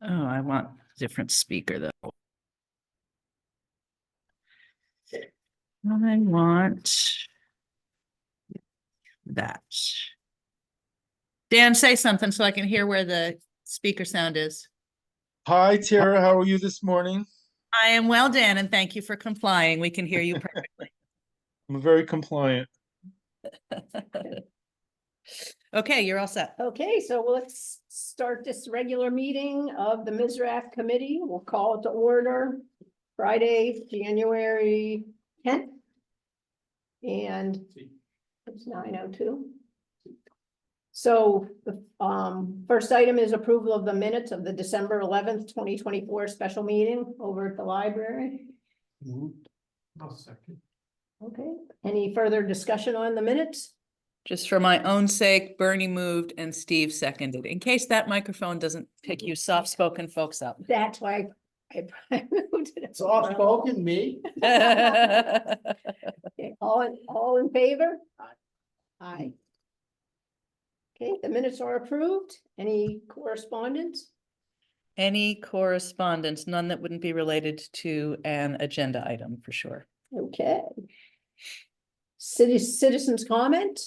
Oh, I want a different speaker though. I want that. Dan, say something so I can hear where the speaker sound is. Hi, Tara. How are you this morning? I am well, Dan, and thank you for complying. We can hear you perfectly. I'm very compliant. Okay, you're all set. Okay, so let's start this regular meeting of the MSRAC committee. We'll call it to order Friday, January 10th. And it's 9:02. So the first item is approval of the minutes of the December 11th, 2024 special meeting over at the library. I'll second. Okay, any further discussion on the minutes? Just for my own sake, Bernie moved and Steve seconded, in case that microphone doesn't pick you soft-spoken folks up. That's why I moved it. Soft spoken, me? Okay, all in favor? Aye. Okay, the minutes are approved. Any correspondence? Any correspondence, none that wouldn't be related to an agenda item for sure. Okay. Citizens comment?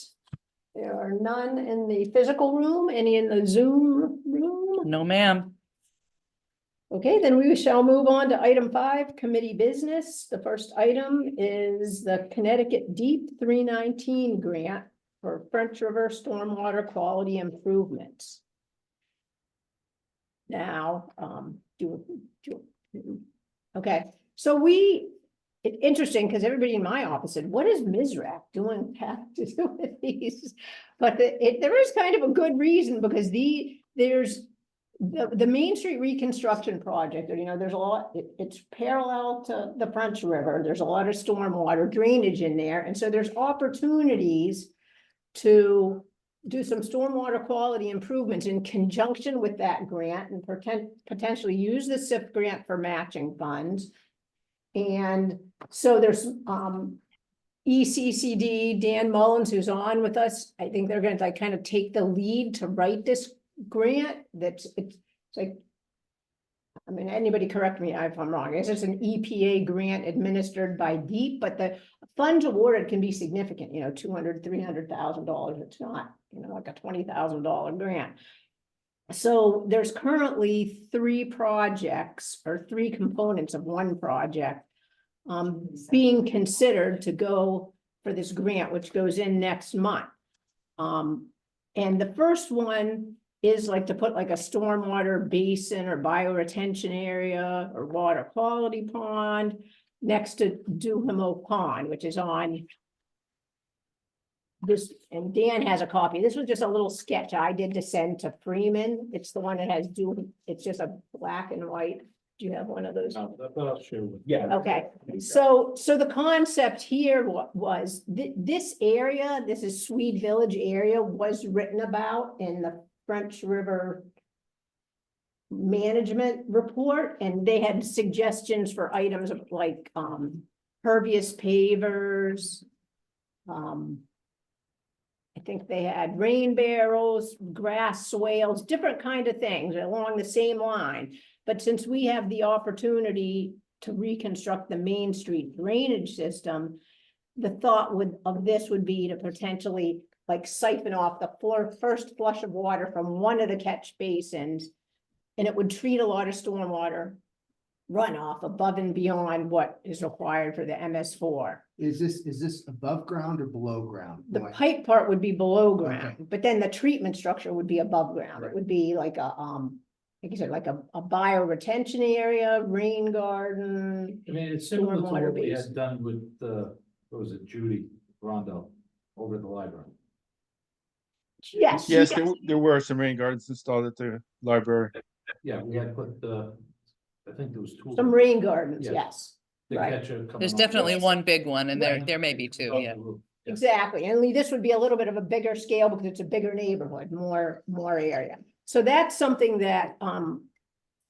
There are none in the physical room, any in the Zoom room? No, ma'am. Okay, then we shall move on to item 5, committee business. The first item is the Connecticut Deep 319 grant for French River stormwater quality improvements. Now, okay, so it's interesting because everybody in my office said, what is MSRAC doing have to do with these? But there is kind of a good reason, because there's the Main Street reconstruction project, there's a lot, it's parallel to the French River. There's a lot of stormwater drainage in there. And so there's opportunities to do some stormwater quality improvements in conjunction with that grant, and potentially use the SIF grant for matching funds. And so there's ECCD, Dan Mullins, who's on with us. I think they're going to kind of take the lead to write this grant. It's like, I mean, anybody correct me if I'm wrong. I guess it's an EPA grant administered by DEEP, but the funds awarded can be significant, $200,000, $300,000. It's not, like a $20,000 grant. So there's currently 3 projects, or 3 components of one project being considered to go for this grant, which goes in next month. And the first one is like to put like a stormwater basin or bioretention area or water quality pond next to Duhamo Pond, which is on this, and Dan has a copy. This was just a little sketch I did to send to Freeman. It's the one that has it's just a black and white. Do you have one of those? Yeah. Okay, so the concept here was this area, this is Swede Village area, was written about in the French River management report, and they had suggestions for items of like pervious pavers. I think they had rain barrels, grass swales, different kind of things along the same line. But since we have the opportunity to reconstruct the Main Street drainage system, the thought of this would be to potentially like siphon off the first flush of water from one of the catch basins, and it would treat a lot of stormwater runoff above and beyond what is required for the MS4. Is this above ground or below ground? The pipe part would be below ground, Okay. but then the treatment structure would be above ground. It Right. would be like a like I said, like a bioretention area, rain garden. I mean, it's similar to Stormwater what we basin. had done with what was it, Judy Rondo over at the library. Yes. Yes, there were some rain gardens installed at the library. Yeah, we had put I think there was 2. Some rain gardens, Yes. yes. The right. catcher coming There's off definitely the- one big one, and Right. there may be 2, off yeah. the roof. Yes. Exactly, and this would be a little bit of a bigger scale because it's a bigger neighborhood, more area. So that's something that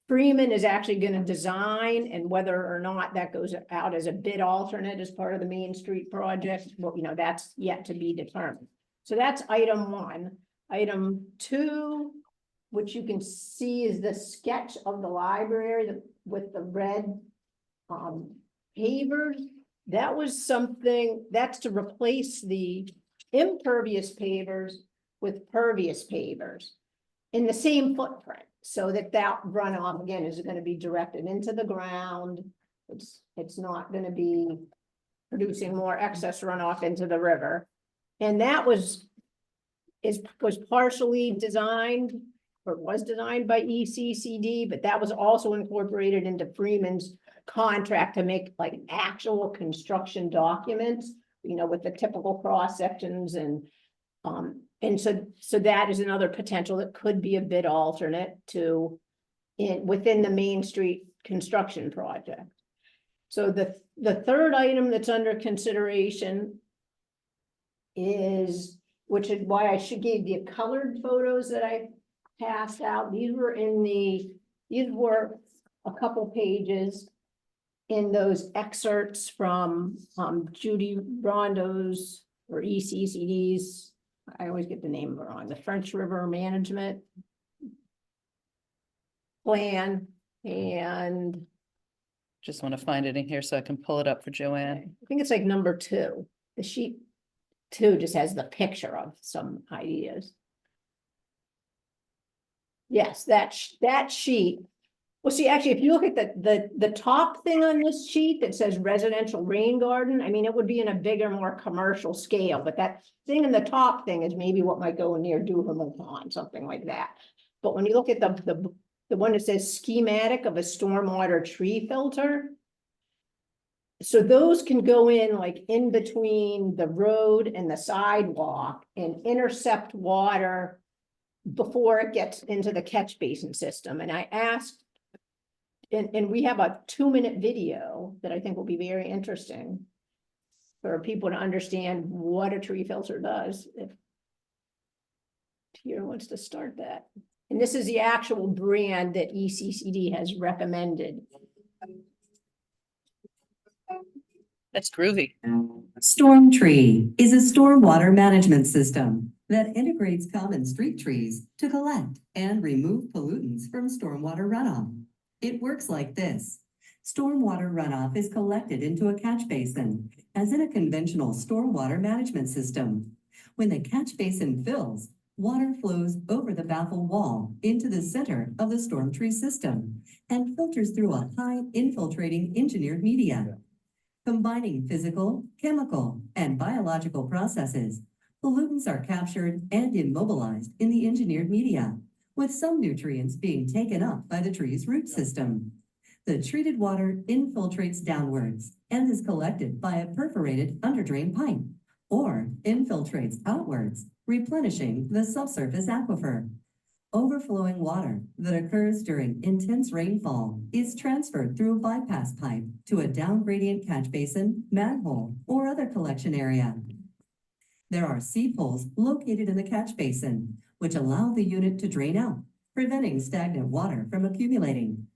Freeman is actually going to design, and whether or not that goes out as a bid alternate as part of the Main Street project, well, that's yet to be determined. So that's item 1. Item 2 which you can see is the sketch of the library with the red pavers. That was something, that's to replace the impervious pavers with pervious pavers in the same footprint, so that runoff again is going to be directed into the ground. It's not going to be producing more excess runoff into the river. And that was partially designed, or was designed by ECCD, but that was also incorporated into Freeman's contract to make like actual construction documents, you know, with the typical cross sections and so that is another potential that could be a bid alternate to within the Main Street construction project. So the third item that's under consideration is, which is why I should give the colored photos that I passed out. These were a couple pages in those excerpts from Judy Rondo's or ECCD's, I always get the name wrong, the French River Management Plan. And Just want to find it in here so I can pull it up for Joanne. I think it's like number 2. The sheet 2 just has the picture of some ideas. Yes, that sheet. Well, see, actually, if you look at the top thing on this sheet that says residential rain garden, I mean, it would be in a bigger, more commercial scale, but that thing in the top thing is maybe what might go near Duhamel Pond, something like that. But when you look at the one that says schematic of a stormwater tree filter, so those can go in like in between the road and the sidewalk and intercept water before it gets into the catch basin system. And I asked, and we have a 2-minute video that I think will be very interesting for people to understand what a tree filter does. If Peter wants to start that. And this is the actual brand that ECCD has recommended. That's groovy. StormTree is a stormwater management system that integrates common street trees to collect and remove pollutants from stormwater runoff. It works like this. Stormwater runoff is collected into a catch basin, as in a conventional stormwater management system. When the catch basin fills, water flows over the baffle wall into the center of the StormTree system and filters through a high infiltrating engineered media. Combining physical, chemical, and biological processes, pollutants are captured and immobilized in the engineered media, with some nutrients being taken up by the tree's root system. The treated water infiltrates downwards and is collected by a perforated underdrain pipe, or infiltrates outwards, replenishing the subsurface aquifer. Overflowing water that occurs during intense rainfall is transferred through a bypass pipe to a down-gradient catch basin, manhole, or other collection area. There are seep holes located in the catch basin, which allow the unit to drain out, preventing stagnant water from accumulating.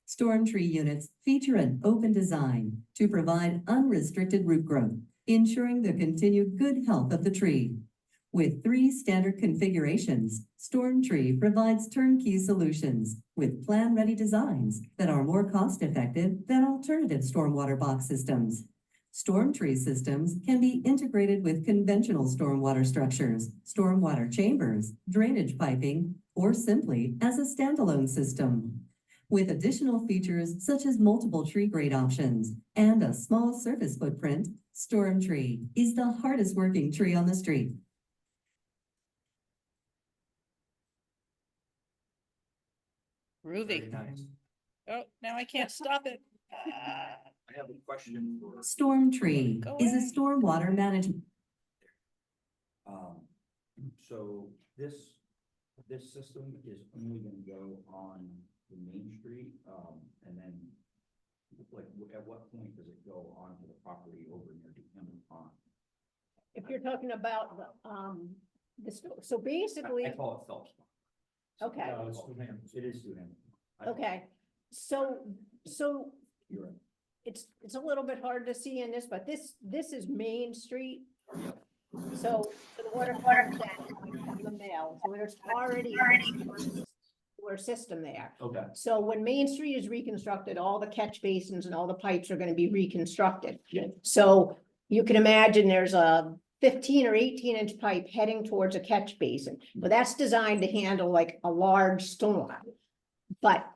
StormTree units feature an open design to provide unrestricted root growth, ensuring the continued good health of the tree. With 3 standard configurations, StormTree provides turnkey solutions with plan-ready designs that are more cost-effective than alternative stormwater box systems. StormTree systems can be integrated with conventional stormwater structures, stormwater chambers, drainage piping, or simply as a standalone system. With additional features such as multiple tree grade options and a small surface footprint, StormTree is the hardest working tree on the street. Groovy. Nice. Oh, now I can't stop it. I have a question for, StormTree Go is a away. stormwater management. so this system is only gonna go on the Main Street, and then like, at what point does it go onto the property over near Duhamel Pond? If you're talking about so basically, I call it Phelps Pond. Okay. No, it's Duhamel. It is Duhamel. okay, so You're right. it's a little bit hard to see in this, but this is Main Street. So the water comes in from the mill, so there's already a sewer system there. Okay. So when Main Street is reconstructed, all the catch basins and all the pipes are gonna be reconstructed. Yeah. So you can imagine there's a 15 or 18-inch pipe heading towards a catch basin, but that's designed to handle like a large storm. But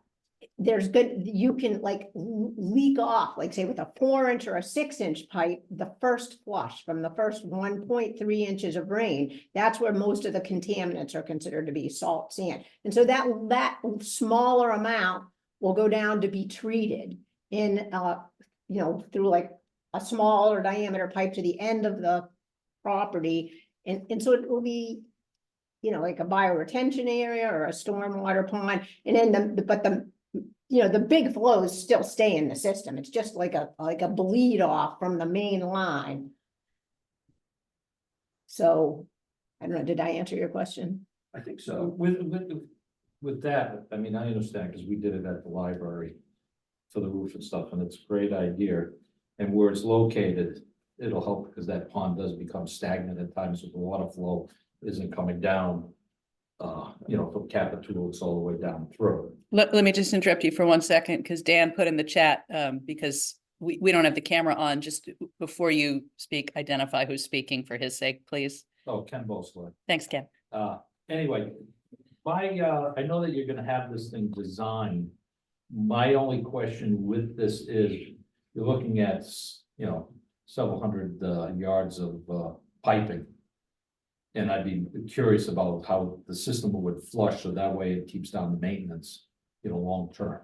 there's good, you can like leak off, like say with a 4-inch or a 6-inch pipe, the first flush from the first 1.3 inches of rain, that's where most of the contaminants are considered to be salt, sand. And so that smaller amount will go down to be treated in, through like a smaller diameter pipe to the end of the property. And so it will be, like a bioretention area or a stormwater pond. And then the big flows still stay in the system. It's just like a bleed off from the main line. So, I don't know, did I answer your question? I think so. With that, I mean, I understand, because we did it at the library for the roof and stuff, and it's a great idea. And where it's located, it'll help, because that pond does become stagnant at times with the water flow isn't coming down. From Capitoulas all the way down through. Let me just interrupt you for 1 second, because Dan put in the chat, because we don't have the camera on, just before you speak, identify who's speaking for his sake, please. Oh, Ken Bosler. Thanks, Ken. Anyway, I know that you're gonna have this thing designed. My only question with this is, you're looking at, several hundred yards of piping. And I'd be curious about how the system would flush, so that way it keeps down the maintenance, long term.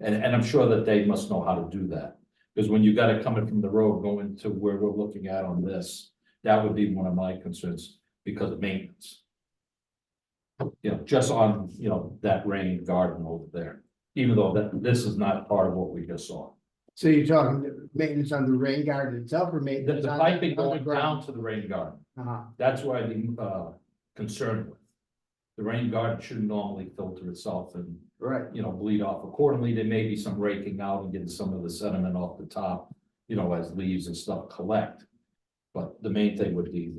And I'm sure that they must know how to do that, because when you got it coming from the road going to where we're looking at on this, that would be one of my concerns because of maintenance. Just on, that rain garden over there, even though this is not part of what we just saw. So you're talking maintenance on the rain garden itself or The maintenance? on piping on the going ground? down to the rain garden. Uh-huh. That's what I'd be concerned with. The rain garden should normally filter itself and, Right. bleed off accordingly. There may be some raking out and getting some of the sediment off the top, as leaves and stuff collect. But the main thing would be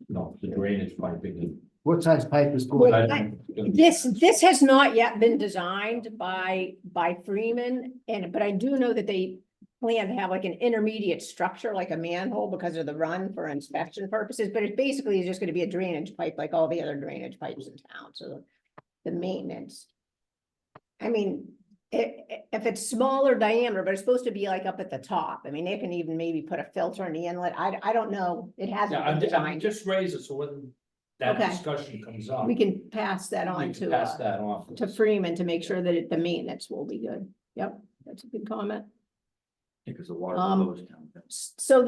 the drainage piping. And What size pipe is? Well, I- This has not yet been designed by Freeman, but I do know that they plan to have like an intermediate structure, like a manhole, because of the run for inspection purposes, but it basically is just gonna be a drainage pipe like all the other drainage pipes in town, so the maintenance. I mean, if it's smaller diameter, but it's supposed to be like up at the top, I mean, they can even maybe put a filter in the inlet, I don't know, it hasn't Yeah, been I'm designed. just raising, so when that Okay. discussion comes up. We can pass that we on can to, pass that off. to Freeman to make sure that the maintenance will be good. Yep, that's a good comment. Because the water Um, flows down. So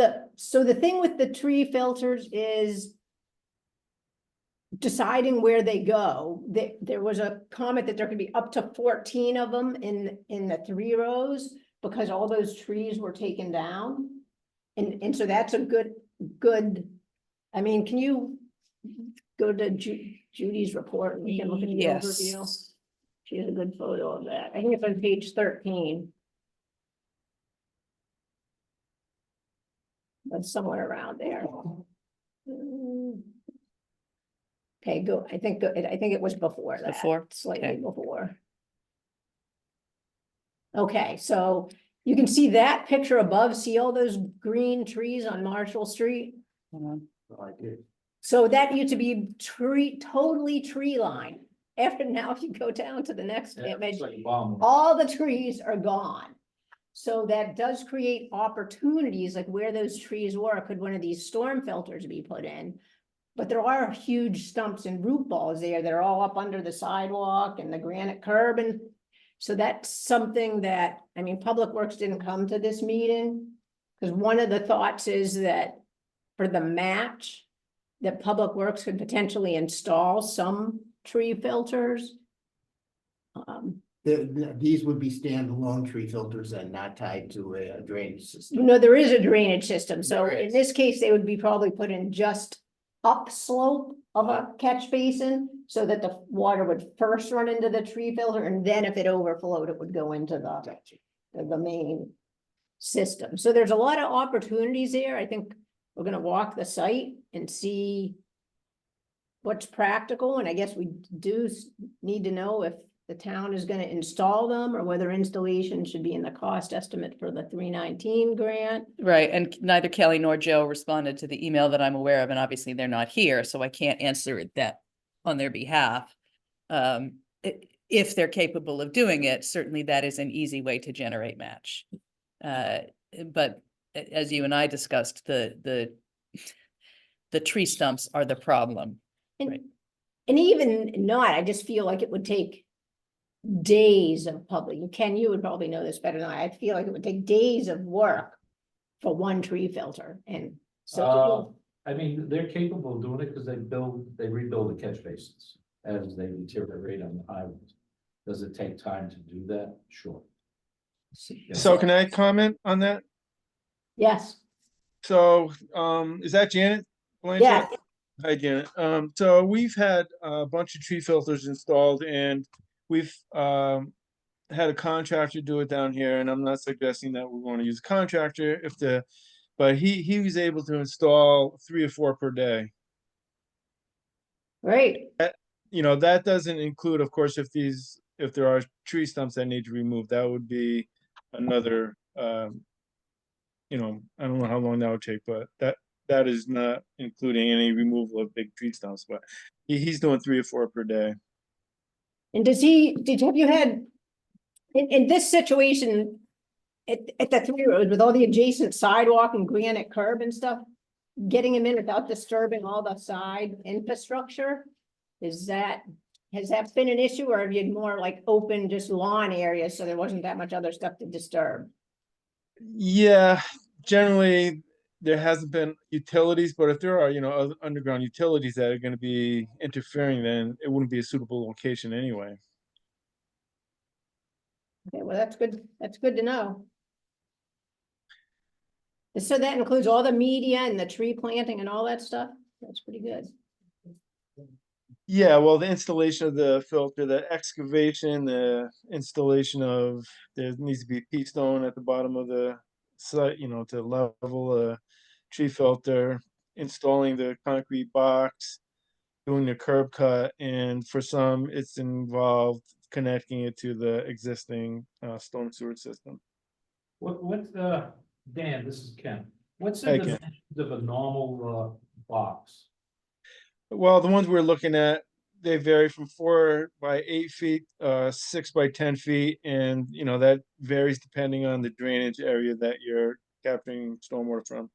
the thing with the tree filters is deciding where they go. There was a comment that there could be up to 14 of them in the 3 rows because all those trees were taken down. And so that's a good, I mean, can you go to Judy's report and we can look at the overview? Yes. She has a good photo of that. I think it's on page 13. That's somewhere around there. Okay, go. I think it was before that. Before? Slightly Okay. before. Okay, so you can see that picture above. See all those green trees on Marshall Street? So that used to be totally tree line. After now, if you go down to the next Yeah, image, it's like a bomb. all the trees are gone. So that does create opportunities, like where those trees were, could one of these storm filters be put in? But there are huge stumps and root balls there that are all up under the sidewalk and the granite curb, and so that's something that, I mean, Public Works didn't come to this meeting. Because one of the thoughts is that for the match, that Public Works could potentially install some tree filters. These would be standalone tree filters and not tied to a drainage system. There is a drainage system, so There in is. this case, they would be probably put in just upslope of a catch basin. So that the water would first run into the tree filter, and then if it overflowed, it would go into the main system. So there's a lot of opportunities there. I think we're gonna walk the site and see what's practical, and I guess we need to know if the town is gonna install them or whether installation should be in the cost estimate for the 319 grant. Right, and neither Kelly nor Joe responded to the email that I'm aware of, and obviously they're not here, so I can't answer that on their behalf. If they're capable of doing it, certainly that is an easy way to generate match. But as you and I discussed, the tree stumps are the problem. And, Right. and even not, I just feel like it would take days of public, Ken, you would probably know this better than I feel like it would take days of work for one tree filter, and so. I mean, they're capable of doing it because they rebuild the catch basins as they deteriorate on the highways. Does it take time to do that? Sure. So can I comment on that? Yes, So, is that Janet Blanchett? yeah, Hi, Janet. So we've had a bunch of tree filters installed and we've, had a contractor do it down here, and I'm not suggesting that we want to use a contractor but he was able to install 3 or 4 per day. great. You know, that doesn't include, of course, if there are tree stumps that need to be removed, that would be another, you know, I don't know how long that would take, but that is not including any removal of big tree stumps, but he's doing 3 or 4 per day. And have you had, in this situation, at the 3 roads with all the adjacent sidewalk and granite curb and stuff, getting them in without disturbing all the side infrastructure? Has that been an issue, or have you more like open, just lawn areas, so there wasn't that much other stuff to disturb? Yeah, generally there hasn't been utilities, but if there are, you know, other underground utilities that are going to be interfering, then it wouldn't be a suitable location anyway. Okay, well, that's good. That's good to know. So that includes all the media and the tree planting and all that stuff? That's pretty good. Yeah, well, the installation of the filter, the excavation, the installation of, there needs to be pea stone at the bottom of the site, you know, to level a tree filter, installing the concrete box, doing the curb cut, and for some, it's involved connecting it to the existing storm sewer system. Dan, this is Ken. What's Hey, the Ken. dimensions of a normal box? Well, the ones we're looking at, they vary from 4 by 8 feet, 6 by 10 feet, and you know that varies depending on the drainage area that you're capturing stormwater from.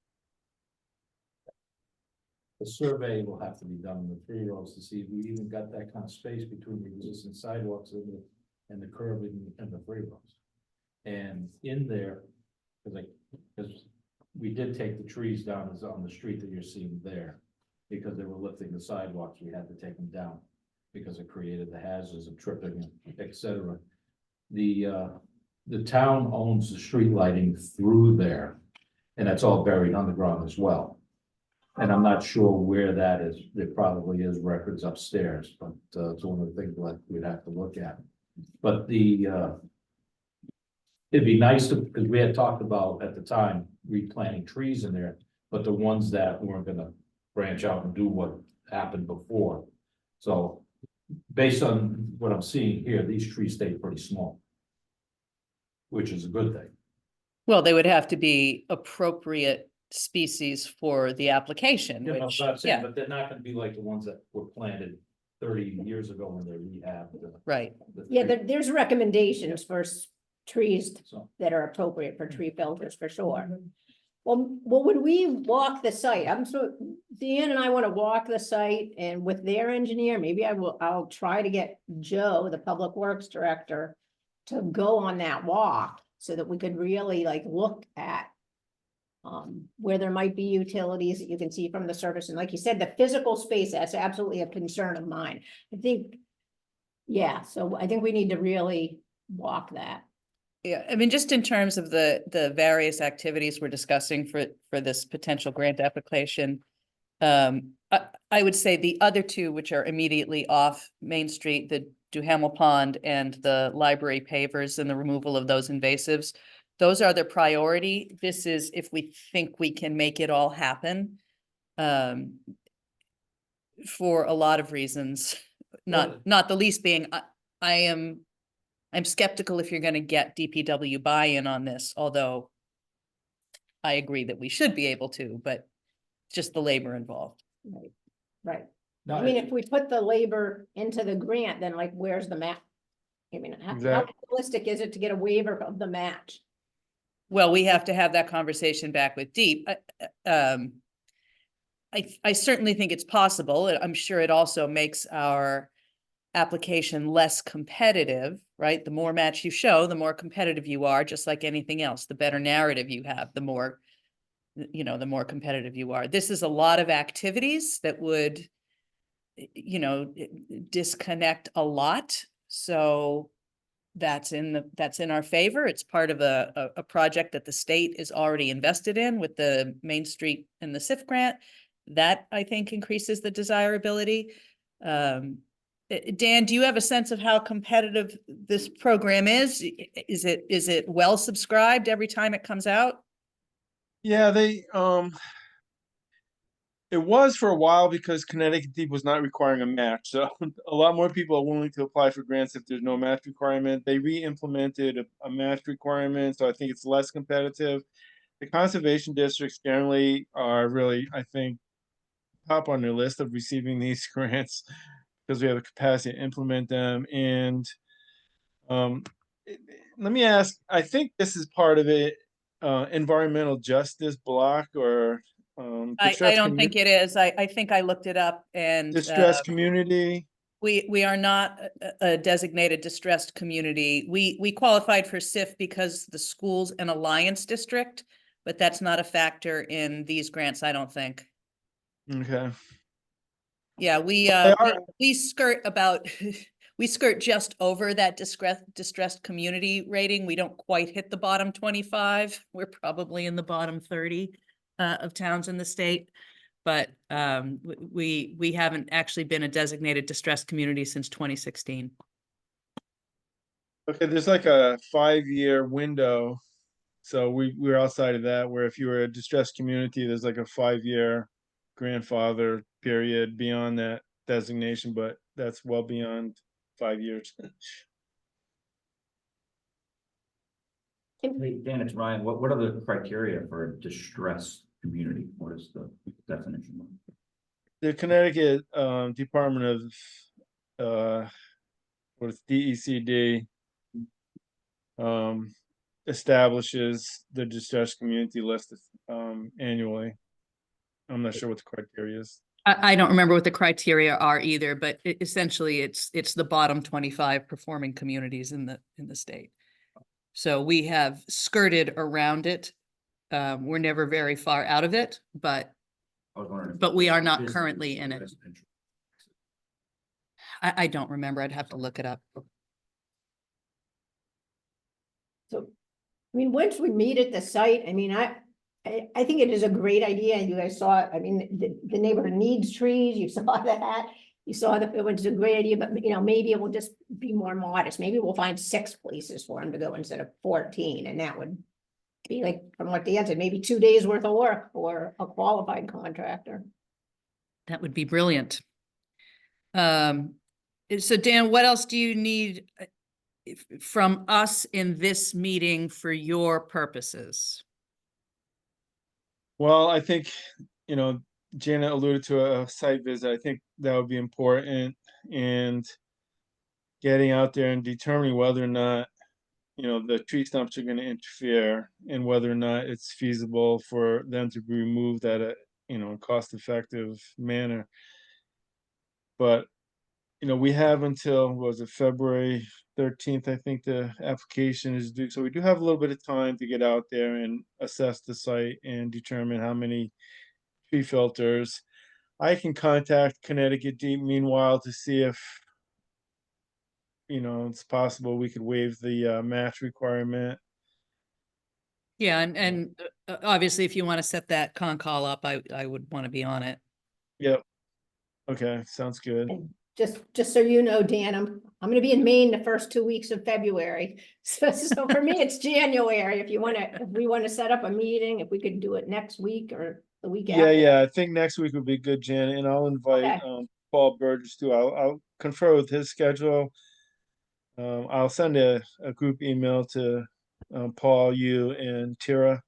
The survey will have to be done in the 3 roads to see if we even got that kind of space between the existing sidewalks and the curb and the 3 roads. And in there, because we did take the trees down as on the street that you're seeing there, because they were lifting the sidewalks, we had to take them down because it created the hazards of tripping, etc. The town owns the street lighting through there, and that's all buried underground as well. And I'm not sure where that is. There probably is records upstairs, but it's one of the things that we'd have to look at. But it'd be nice to, because we had talked about at the time replanting trees in there, but the ones that weren't gonna branch out and do what happened before. So based on what I'm seeing here, these trees stay pretty small, which is a good thing. Well, they would have to be appropriate species for the application, You know, which, what I'm saying, yeah, but they're not gonna be like the ones that were planted 30 years ago when they rehabbed. right. Yeah, there's recommendations for trees So, that are appropriate for tree filters for sure. Well, when we walk the site, Dan and I want to walk the site, and with their engineer, maybe I'll try to get Joe, the Public Works Director, to go on that walk so that we could really like look at where there might be utilities that you can see from the surface. And like you said, the physical space, that's absolutely a concern of mine. I think, yeah, so I think we need to really walk that. Yeah, I mean, just in terms of the various activities we're discussing for this potential grant application. I would say the other 2, which are immediately off Main Street, the Duhamel Pond and the library pavers and the removal of those invasives, those are the priority. This is if we think we can make it all happen. For a lot of reasons, Well- not the least being, I'm skeptical if you're gonna get DPW buy-in on this, although I agree that we should be able to, but just the labor involved. Right, right. No, I mean, it- if we put the labor into the grant, then like, where's the match? I mean, how Exactly. realistic is it to get a waiver of the match? Well, we have to have that conversation back with Deep. I certainly think it's possible. I'm sure it also makes our application less competitive, right? The more match you show, the more competitive you are, just like anything else. The better narrative you have, the more, the more competitive you are. This is a lot of activities that would, disconnect a lot. So that's in our favor. It's part of a project that the state is already invested in with the Main Street and the SIF grant. That, I think, increases the desirability. Dan, do you have a sense of how competitive this program is? Is it well subscribed every time it comes out? Yeah, it was for a while because Connecticut Deep was not requiring a match. So a lot more people are willing to apply for grants if there's no match requirement. They re-implemented a match requirement, so I think it's less competitive. The conservation districts generally are really, I think, top on their list of receiving these grants because we have the capacity to implement them. And let me ask, I think this is part of it, environmental justice block or I distressed don't think it is. I think I looked it up and distressed community. we are not a designated distressed community. We qualified for SIF because the school's an alliance district, but that's not a factor in these grants, I don't think. Okay. Yeah, They are- we skirt about, we skirt just over that distressed community rating. We don't quite hit the bottom 25. We're probably in the bottom 30 of towns in the state. But we haven't actually been a designated distressed community since 2016. Okay, there's like a 5-year window. So we're outside of that, where if you were a distressed community, there's like a 5-year grandfather period beyond that designation, but that's well beyond 5 years. Hey, Dan, it's Ryan. What are the criteria for a distressed community? What is the definition? The Connecticut Department of what is DECD establishes the distressed community list annually. I'm not sure what the criteria is. I don't remember what the criteria are either, but essentially it's the bottom 25 performing communities in the state. So we have skirted around it. We're never very far out of it, but I was wondering. But we are not Business currently in it. residential. I don't remember. I'd have to look it up. So, I mean, once we meet at the site, I mean, I think it is a great idea. You guys saw it. I mean, the neighborhood needs trees. You saw that. You saw that it was a great idea, but maybe it will just be more modest. Maybe we'll find 6 places for them to go instead of 14. And that would be like, from what Dan said, maybe 2 days worth of work for a qualified contractor. That would be brilliant. So Dan, what else do you need from us in this meeting for your purposes? Well, I think, Janet alluded to a site visit. I think that would be important, and getting out there and determining whether or not, the tree stumps are going to interfere and whether or not it's feasible for them to be removed at a, cost-effective manner. But, we have until, was it February 13th, I think the application is due. So we do have a little bit of time to get out there and assess the site and determine how many tree filters. I can contact Connecticut Deep meanwhile to see if, it's possible we could waive the match requirement. Yeah, and obviously, if you want to set that con call up, I would want to be on it. Yep. Okay, sounds good. And just so you know, Dan, I'm gonna be in Maine the first 2 weeks of February. So for me, it's January. If we wanna set up a meeting, if we could do it next week or the week Yeah, after. yeah, I think next week would be good, Janet, and I'll invite Okay. Paul Burgess too. I'll confer with his schedule. I'll send a group email to Paul, you, and Tira,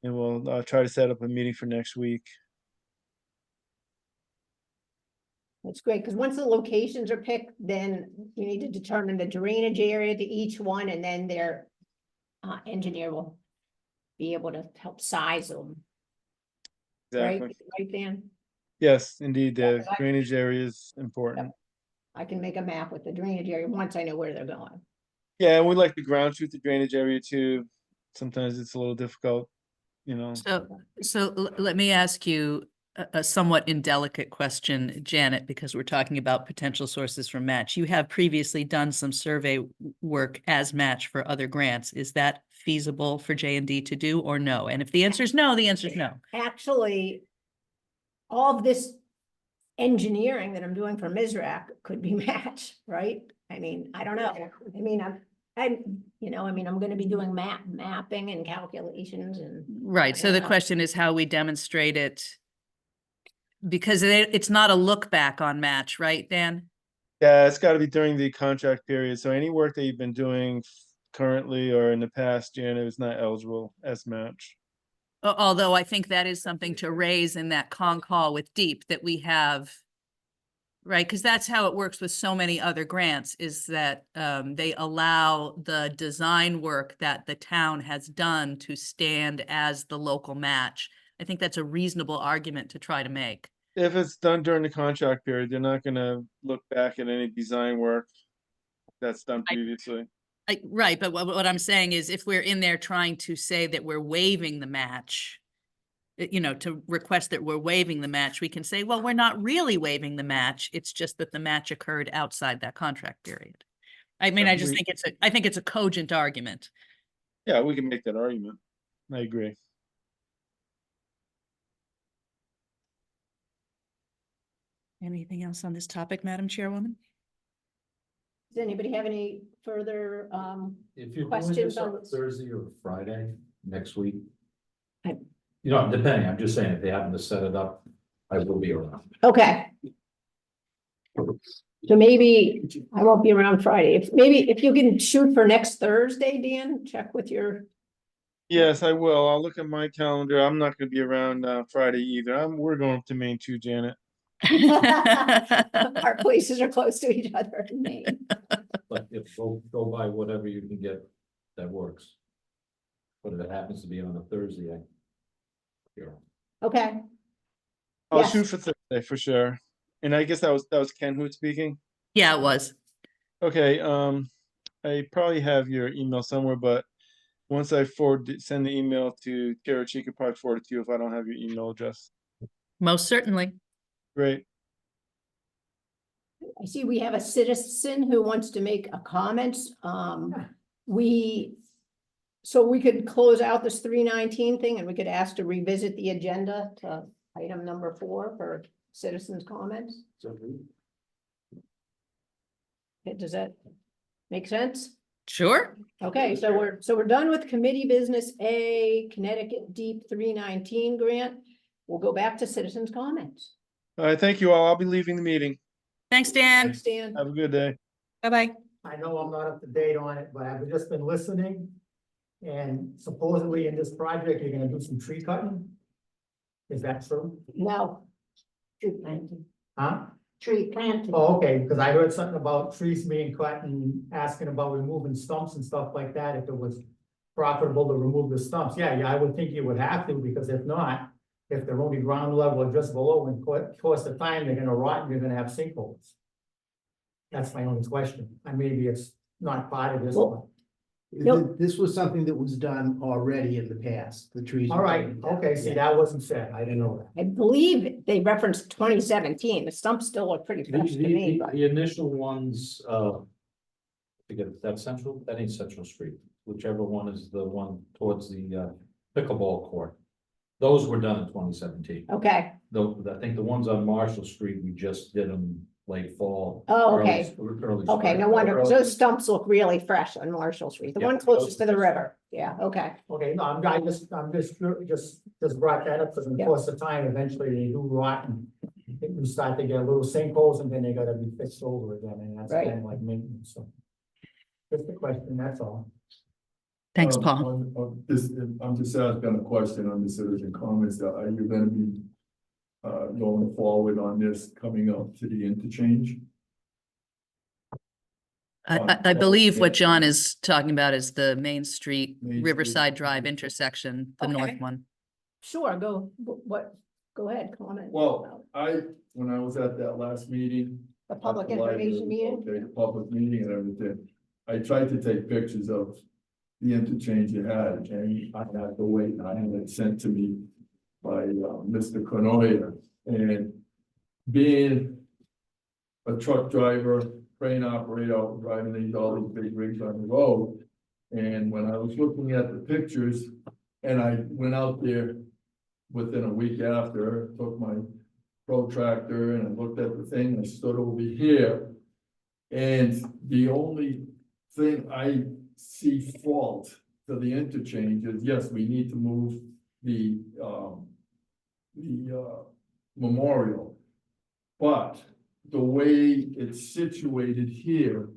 and we'll try to set up a meeting for next week. That's great, because once the locations are picked, then you need to determine the drainage area to each one, and then their engineer will be able to help size them, right? Exactly. Right, Dan? Yes, indeed, Yeah, the 'cause I- drainage area is important. I can make a map with the drainage area once I know where they're going. Yeah, and we like the ground truth, the drainage area too. Sometimes it's a little difficult, you know. So let me ask you a somewhat indelicate question, Janet, because we're talking about potential sources for match. You have previously done some survey work as match for other grants. Is that feasible for J&D to do or no? And if the answer is no, the answer is no. Actually, all of this engineering that I'm doing for MSRAC could be matched, right? I mean, I don't know. I mean, I'm gonna be doing mapping and calculations and. Right, so the question is how we demonstrate it. Because it's not a look back on match, right, Dan? Yeah, it's got to be during the contract period. So any work that you've been doing currently or in the past, Janet, is not eligible as match. Although I think that is something to raise in that con call with Deep that we have. Right, because that's how it works with so many other grants is that they allow the design work that the town has done to stand as the local match. I think that's a reasonable argument to try to make. If it's done during the contract period, they're not gonna look back at any design work that's done previously. Right, but what I'm saying is if we're in there trying to say that we're waiving the match, to request that we're waiving the match, we can say, well, we're not really waiving the match. It's just that the match occurred outside that contract period. I mean, I just think it's a cogent argument. Yeah, we can make that argument. I agree. Anything else on this topic, Madam Chairwoman? Does anybody have any further, If you're doing Questions this on on this? Thursday or Friday next week. I- Depending, I'm just saying, if they happen to set it up, I will be around. okay. So maybe I won't be around Friday. If you can shoot for next Thursday, Dan, check with your, Yes, I will. I'll look at my calendar. I'm not gonna be around Friday either. We're going up to Maine too, Janet. our places are close to each other in Maine. But if go by whatever you can get that works. But if it happens to be on a Thursday, Okay, I'll Yes. shoot for Thursday for sure. And I guess that was Ken who was speaking. Yeah, it was. Okay, I probably have your email somewhere, but once I send the email to Kara, she could probably forward it to you if I don't have your email address. Most certainly. Great. I see we have a citizen who wants to make a comment. So we could close out this 319 thing and we could ask to revisit the agenda to item number 4 for citizens' comments. Okay, does that make sense? Sure. Okay, so we're done with committee business A, Connecticut Deep 319 grant. We'll go back to citizens' comments. All right, thank you all. I'll be leaving the meeting. Thanks, Dan. Thanks, Dan. Have a good day. Bye-bye. I know I'm not up to date on it, but I've just been listening. And supposedly in this project, you're gonna do some tree cutting? Is that true? No. Tree planting. Huh? Tree planting. Oh, okay, because I heard something about trees being cut and asking about removing stumps and stuff like that, if it was profitable to remove the stumps. Yeah, I would think you would have to, because if not, if they're only ground level or just below, in course of time, they're gonna rot and you're gonna have sinkholes. That's my only question. And maybe it's not part of this one. Nope. This was something that was done already in the past, the trees. All right, okay, see, that wasn't said. I didn't know that. I believe they referenced 2017. The stumps still look pretty fresh to me, but the initial ones, I forget, that ain't Central Street, whichever one is the one towards the pickleball court. Those were done in 2017. okay, Though, I think the ones on Marshall Street, we just did them late fall. Oh, early okay. early Okay, spring. no wonder, 'cause Early- those stumps look really fresh on Marshall Street, the Yeah, one closest to the those- river, yeah, okay. Okay, no, I'm just brought that up, because in the Yeah. course of time, eventually they do rot and we start to get little sinkholes, and then they gotta be fixed over again, and that's Right. kind of like maintenance, so. Just a question, that's all. Thanks, Um, Paul. on this, I'm just asking a question on the citizen comments, are you gonna be going forward on this coming up to the interchange? I believe what John is talking about is the Main Street, Main Street. Riverside Drive intersection, the north Okay. one. Sure, go ahead, comment. Well, when I was at that last meeting. The at public the library, information meeting? Okay, the public meeting and everything, I tried to take pictures of the interchange you had, and I had to wait, and I had it sent to me by, Mr. Conoya, and being a truck driver, crane operator, driving all these big rigs on the road. And when I was looking at the pictures, and I went out there within a week after, took my protractor and I looked at the thing, I stood over here. And the only thing I see fault to the interchange is, yes, we need to move the memorial. But the way it's situated here,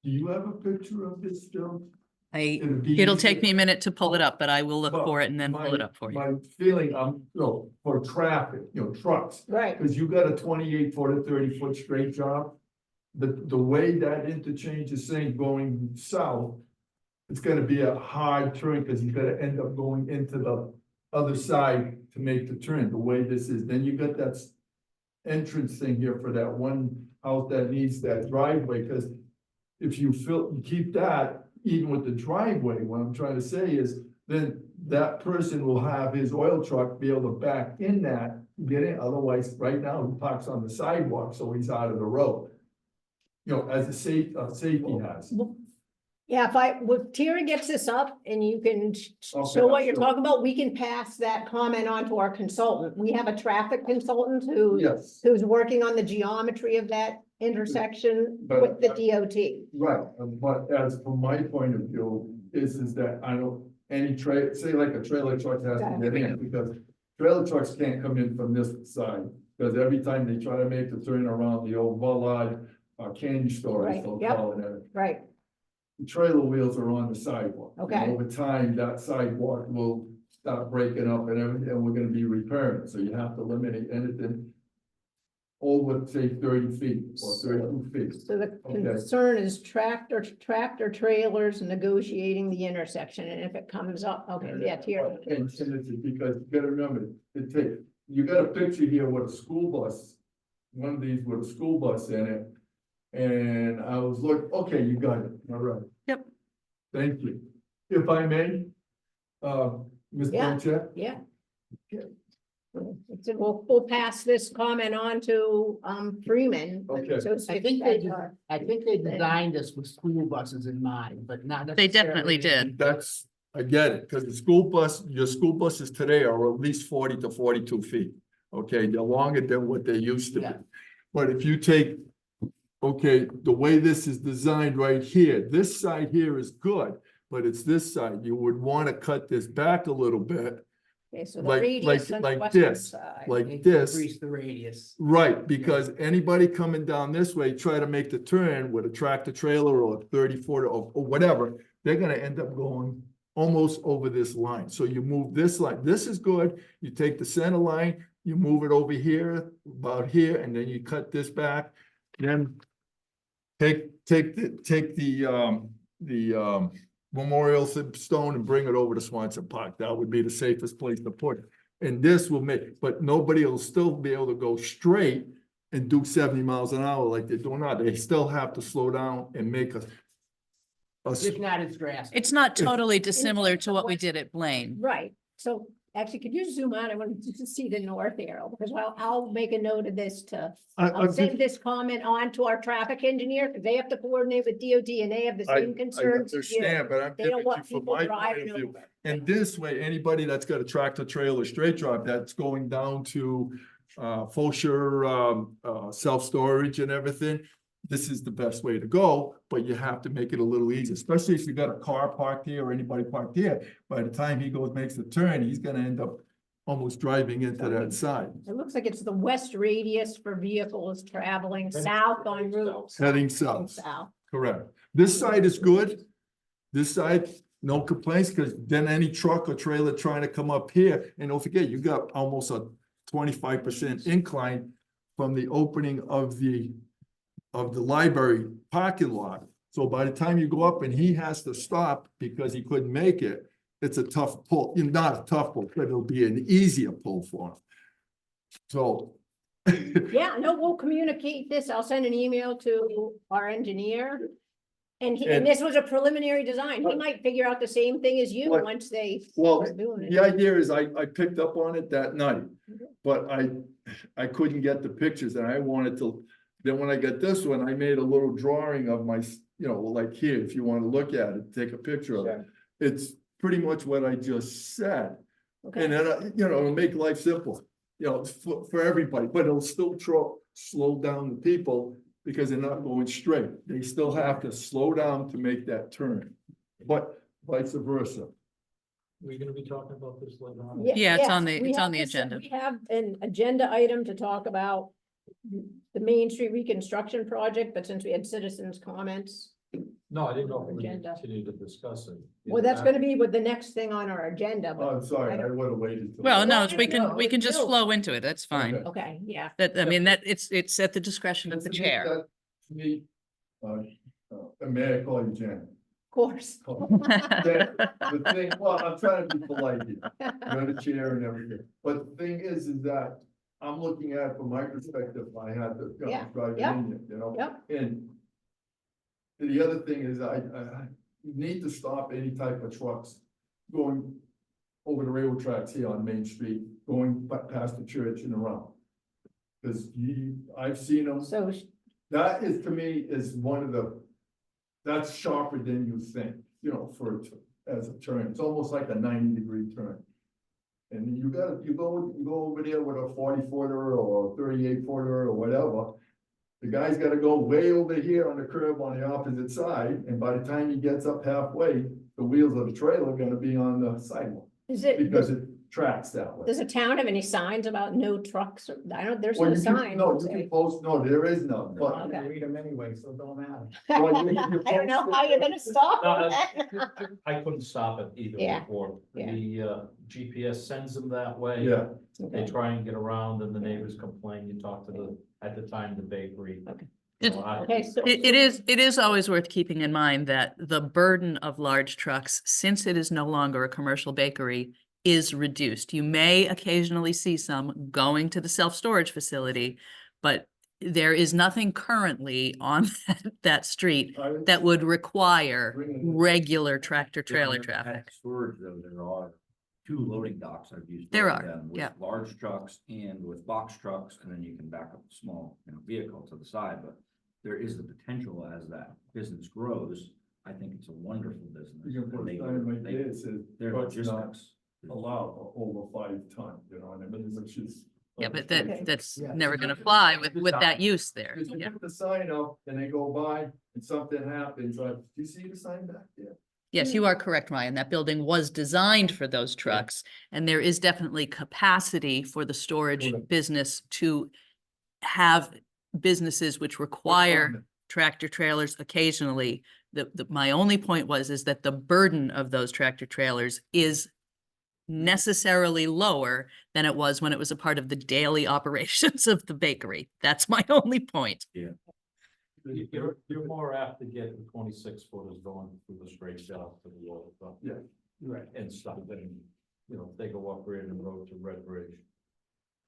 do you have a picture of this still? It'll take me a minute to pull it up, but I will look But for it and then pull it my- up for you. My feeling, for traffic, trucks, Right, cause you got a 28-foot or 30-foot straight job. The way that interchange is saying going south, it's gonna be a hard turn, cause you gotta end up going into the other side to make the turn, the way this is, then you got that entrance thing here for that one house that needs that driveway, cause if you keep that, even with the driveway, what I'm trying to say is, then that person will have his oil truck be able to back in that, get in, otherwise, right now, he parks on the sidewalk, so he's out of the road. As a safety hazard. yeah, if Tara gets this up and you can show Okay, what you're sure. talking about, we can pass that comment on to our consultant. We have a traffic consultant who's Yes, working on the geometry of that intersection But with the DOT. right, but as from my point of view, is that I don't, say like a trailer truck has to get in, because trailer trucks can't come in from this side, because every time they try to make the turn around the old Ballard, candy store, Right, as they'll yep. call it. Right, The trailer wheels are on the sidewalk. And Okay. over time, that sidewalk will start breaking up and everything, and we're gonna be repairing it, so you have to eliminate anything over, say, 30 feet or 32 feet. so the Okay. concern is tractor trailers negotiating the intersection, and if it comes up, okay, yeah, Tara. And it's because you gotta remember, you got a picture here with a school bus, one of these with a school bus in it. And I was okay, you got it, all right. Yep. Thank you. If I may, Ms. Yeah. Blanchett, Yeah. We'll pass this comment on to, Freeman. Okay. So I think they designed this with school buses in mind, but not. They definitely necessarily- did. I get it, because your school buses today are at least 40 to 42 feet. Okay, they're longer than what they used to be. Yeah. But if you take, the way this is designed right here, this side here is good, but it's this side, you would want to cut this back a little bit, Okay, so the like- radius on the like western this, side. like this. Increase the radius. Right, because anybody coming down this way, try to make the turn with a tractor trailer or 30-foot or whatever, they're gonna end up going almost over this line. So you move this line, this is good, you take the center line, you move it over here, about here, and then you cut this back, then take the Memorial Stone and bring it over to Swanson Park. That would be the safest place to put it. And this will but nobody will still be able to go straight and do 70 miles an hour like they're doing now. They still have to slow down and make a It's not as drastic. It's not totally dissimilar to what we did at Blaine. Right, so actually, could you zoom out? I want to see the north arrow, because I'll make a note of this I'll send this comment on to our traffic engineer, because they have to coordinate with DOT and they have the same concerns. as you. understand, but I'm They giving don't you want from people my point driving of view. over. And this way, anybody that's got a tractor trailer straight drive that's going down to self-storage and everything, this is the best way to go, but you have to make it a little easier, especially if you got a car parked here or anybody parked here. By the time he makes the turn, he's gonna end up almost driving into that side, It looks like it's the west radius for vehicles traveling south on Route. heading south. Correct. This side is good. This side, no complaints, because then any truck or trailer trying to come up here, and don't forget, you got almost a 25% incline from the opening of the library parking lot. So by the time you go up and he has to stop because he couldn't make it, it's a tough pull, not a tough pull, but it'll be an easier pull for him. So. Yeah, no, we'll communicate this. I'll send an email to our engineer. And this was a preliminary design. He might figure out the same thing as you What- once they Well, start doing it. the idea is I picked up on it that night, but I couldn't get the pictures and I wanted to, then when I got this one, I made a little drawing of my, like here, if you want to look at it, take a picture of it. It's pretty much what I just said. Okay. And then, it'll make life simple, for everybody, but it'll still slow down the people because they're not going straight. They still have to slow down to make that turn, but vice versa. We're gonna be talking about this later on. Yeah, it's on yes, the- we it's on have the this- agenda. We have an agenda item to talk about the Main Street reconstruction project, but since we had citizens' comments, No, I didn't know if we Agenda. continue to discuss it. well, that's gonna be with the next thing on our agenda, Oh, but, I'm sorry, I would have waited. till- Well, no, No, we no, can it's just no. flow into it. That's fine. Okay. okay, yeah. That, I mean, that it's at the discretion of the To me, chair. that- To me, may I call you Jan? Of course. The thing, well, I'm trying to be polite here, you're the chair and everything, but the thing is that I'm looking at it from my perspective, I had to, Yeah, drive yeah, in, Yep, and the other thing is I need to stop any type of trucks going over the railroad tracks here on Main Street, going past the church and around. Cause I've seen them, so, that is, to me, is one of the, that's sharper than you think, as a turn, it's almost like a 90-degree turn. And you go over there with a 40-footer or 38-footer or whatever. The guy's gotta go way over here on the curb on the opposite side, and by the time he gets up halfway, the wheels of the trailer are gonna be on the sidewalk, is it, because it tracks that way. does the town have any signs about no trucks? I don't, there's Well, no you can, sign. no, you can post, no, there is none, I but. can read them anyway, so it don't matter. Well, you I don't know how you're gonna stop No, it. I couldn't stop it either Yeah, before. yeah. The GPS sends them that way. Yeah, They try and get around and the neighbors complain. You talk to at the time, the bakery. Okay. You know, Okay, so- It is always worth keeping in mind that the burden of large trucks, since it is no longer a commercial bakery, is reduced. You may occasionally see some going to the self-storage facility, but there is nothing currently on that street that would require regular tractor trailer traffic. Storage though, there are two loading docks I've used. There both of are, them, with yeah. Large trucks and with box trucks, and then you can back up a small, vehicle to the side, but there is the potential as that business grows. I think it's a wonderful business. you can put a They- sign right they- there that says, Their trucks not logistics. allowed over 5 ton, what I mean, which is. Yeah, but Okay. that's Yeah. never gonna fly with that use there. Because you Yeah. put the sign up and they go by and something happens, like, do you see the sign back there? Yes, you are correct, Ryan. That building was designed for those trucks. And there is definitely capacity for the storage Correct. business to have businesses which require tractor trailers occasionally. My only point is that the burden of those tractor trailers is necessarily lower than it was when it was a part of the daily operations of the bakery. That's my only point. You're more apt to get the 26 footers going through the straight south to the wall. Yeah. Right. And stuff, and, if they go up Reardon Road to Red Bridge.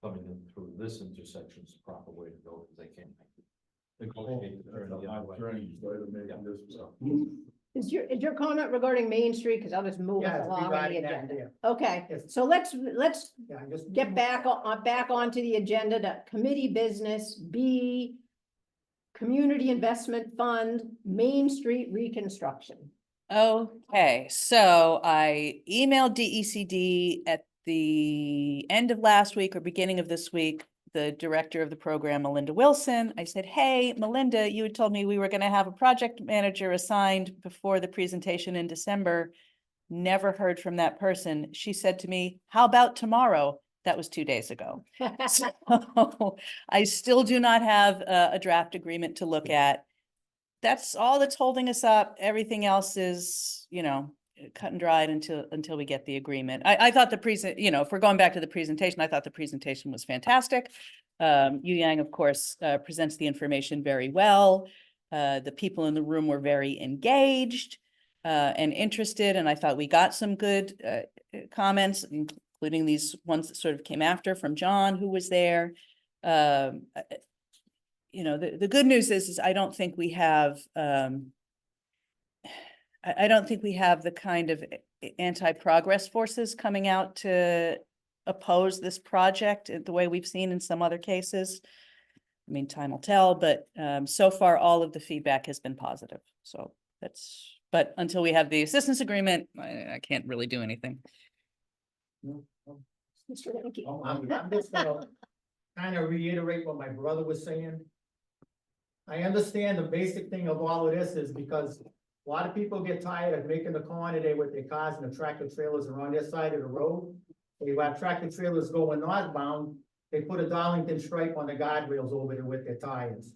Coming in through this intersection is the proper way to go, because they can't. Negotiate to turn the other way. Yeah, so. Is your comment regarding Main Street? Cause I'll just move Yeah, us it's along on the regarding that, agenda. yeah. Okay, Yes. so let's Yeah, just. get back onto the agenda to committee business, B, Community Investment Fund, Main Street reconstruction. Okay, so I emailed DECD at the end of last week or beginning of this week the director of the program, Melinda Wilson. I said, hey, Melinda, you had told me we were going to have a project manager assigned before the presentation in December. Never heard from that person. She said to me, how about tomorrow? That was 2 days ago. So I still do not have a draft agreement to look at. That's all that's holding us up. Everything else is, you know, cut and dried until we get the agreement. I thought if we're going back to the presentation, I thought the presentation was fantastic. Yu Yang, of course, presents the information very well. The people in the room were very engaged and interested, and I thought we got some good comments, including these ones that sort of came after from John, who was there. You know, the good news is I don't think we have I don't think we have the kind of anti-progress forces coming out to oppose this project the way we've seen in some other cases. I mean, time will tell, but so far all of the feedback has been positive. So but until we have the assistance agreement, I can't really do anything. Mr. Rankin. I'm just gonna kind of reiterate what my brother was saying. I understand the basic thing of all of this is because a lot of people get tired of making the corner today with their cars and the tractor trailers are on their side of the road. They have tractor trailers going northbound, they put a Darlington stripe on the guardrails over there with their tires.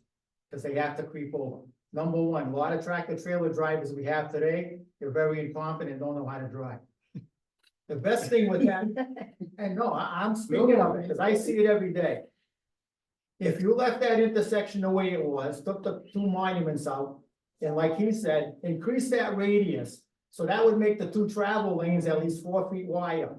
Because they have to creep over. Number one, a lot of tractor trailer drivers we have today, they're very incompetent and don't know how to drive. The best thing with that, and no, I'm speaking of it because I see it every day. If you left that intersection the way it was, took the two monuments out, and like he said, increase that radius, so that would make the two travel lanes at least 4 feet wider.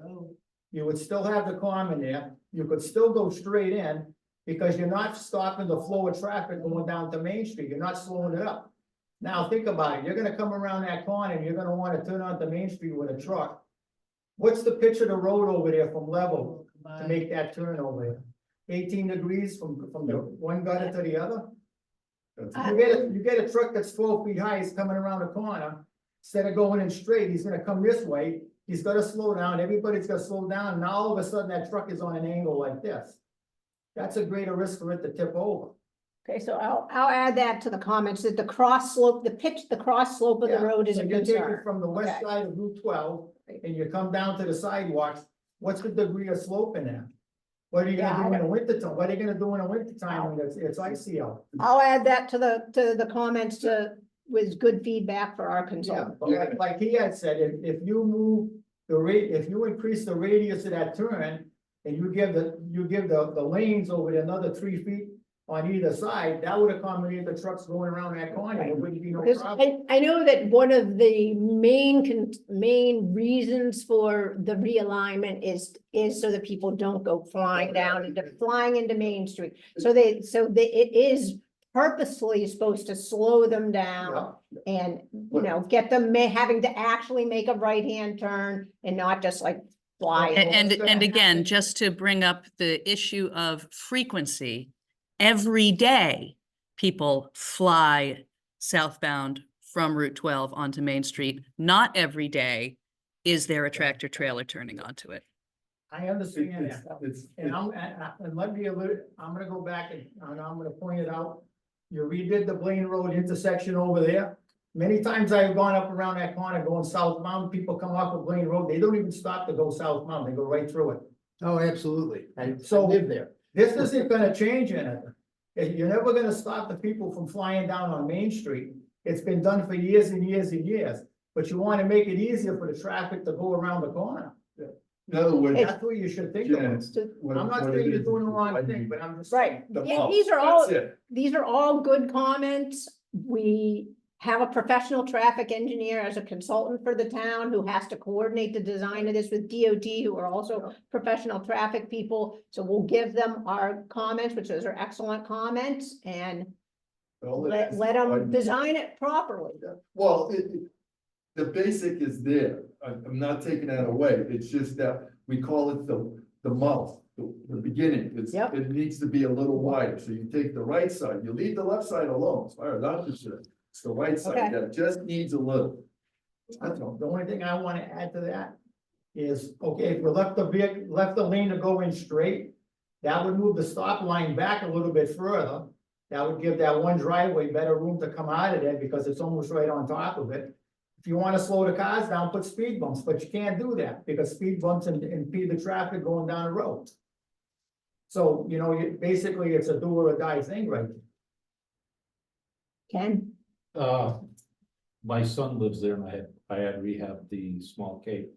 You would still have the common there, you could still go straight in, because you're not stopping the flow of traffic going down to Main Street, you're not slowing it up. Now think about it, you're gonna come around that corner and you're gonna wanna turn onto Main Street with a truck. What's the pitch of the road over there from level to make that turn over there? 18 degrees from the one gutter to the other? You get a truck that's 12 feet high, he's coming around the corner, instead of going in straight, he's gonna come this way, he's gonna slow down, everybody's gonna slow down, and now all of a sudden that truck is on an angle like this. That's a greater risk for it to tip over. Okay, so I'll add that to the comments, that the cross slope, the cross slope of the Yeah, road is so a you take concern. it from the west Okay. side of Route 12, and you come down to the sidewalks, what's the degree of slope in there? What are you Yeah, gonna do I in the winter time? What are you gonna do in the winter time when it's icy out? I'll add that to the comments with good feedback for our Yeah, consultant. but like he had said, if you move the rate, if you increase the radius of that turn, and you give the lanes over there another 3 feet on either side, that would accommodate the trucks going around that corner, there wouldn't be no Because problem. I know that one of the main reasons for the realignment is so that people don't go flying into Main Street. So it is purposefully supposed to slow them down and, you know, get them having to actually make a right-hand turn and not just like fly. And again, just to bring up the issue of frequency, every day people fly southbound from Route 12 onto Main Street. Not every day is there a tractor trailer turning onto it. I understand It's- that. it's- And and let me I'm gonna go back and I'm gonna point it out. You redid the Blaine Road intersection over there. Many times I've gone up around that corner going southbound, people come off of Blaine Road, they don't even stop to go southbound, they go right through it. Oh, absolutely. I So- live there. This isn't gonna change anything. You're never gonna stop the people from flying down on Main Street. It's been done for years and years and years, but you wanna make it easier for the traffic to go around the corner. In other words, That's what you should think Jan, of. what- I'm not what it saying you're is doing the is wrong I thing, mean, but I'm just. Right, the yeah, most, these are all, that's it. these are all good comments. We have a professional traffic engineer as a consultant for the town who has to coordinate the design of this with DOT, who are also professional traffic people. So we'll give them our comments, which those are excellent comments, and All it let is, them I- design it properly. Well, the basic is there. I'm not taking that away. It's just that we call it the mouth, the beginning. Yep. It needs to be a little wider. So you take the right side, you leave the left side alone, as far as I'm concerned. It's the right Okay. side that just needs a little. That's all. The only thing I wanna add to that is, okay, if you left the lane to go in straight, That would move the stop line back a little bit further. That would give that one driveway better room to come out of there because it's almost right on top of it. If you wanna slow the cars down, put speed bumps, but you can't do that because speed bumps impede the traffic going down the road. So, you know, basically it's a do or a die thing right there. Ken? My son lives there and I had rehabbed the small cape.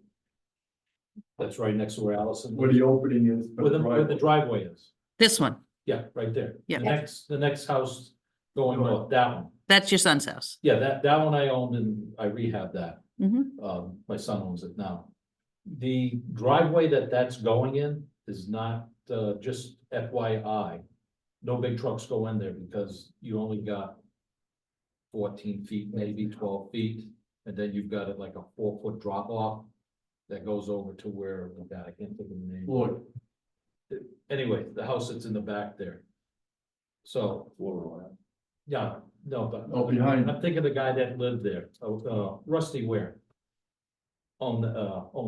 That's right next to where Allison Where lives, the opening is. for the where the driveway. driveway is. This one, Yeah, right there. Yeah. The next house going north, that one. that's your son's house. Yeah, that one I owned and I rehabbed that. Mhm. My son owns it now. The driveway that's going in is not, just FYI. No big trucks go in there because you only got 14 feet, maybe 12 feet. And then you've got it like a 4-foot drop off that goes over to where, oh God, I can't think of the name. Floyd. Anyway, the house that's in the back there. So, yeah, no, but. Oh, behind. I'm thinking the guy that lived there, Rusty Ware. On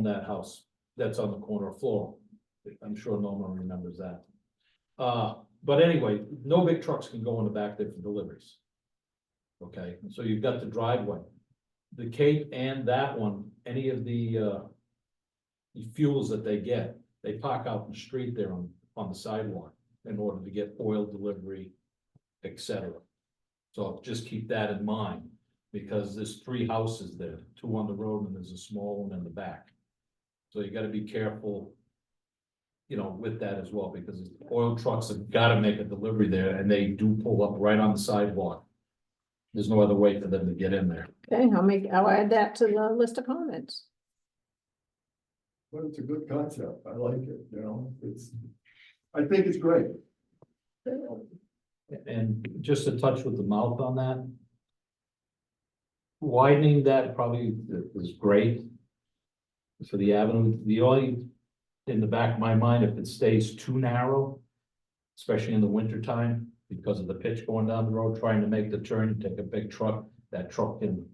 that house, that's on the corner of Floral. I'm sure no one remembers that. But anyway, no big trucks can go in the back there for deliveries. Okay, so you've got the driveway. The Cape and that one, any of the fuels that they get, they park out in the street there on the sidewalk in order to get oil delivery, etc. So just keep that in mind, because there's 3 houses there, 2 on the road and there's a small one in the back. So you gotta be careful, you know, with that as well, because oil trucks have gotta make a delivery there and they do pull up right on the sidewalk. There's no other way for them to get in there. Okay, I'll add that to the list of comments. But it's a good concept. I like it, you know, I think it's great. And just to touch with the mouth on that. Widening that probably is great. For the avenue, the only, in the back of my mind, if it stays too narrow. Especially in the winter time, because of the pitch going down the road, trying to make the turn, you take a big truck, that truck can.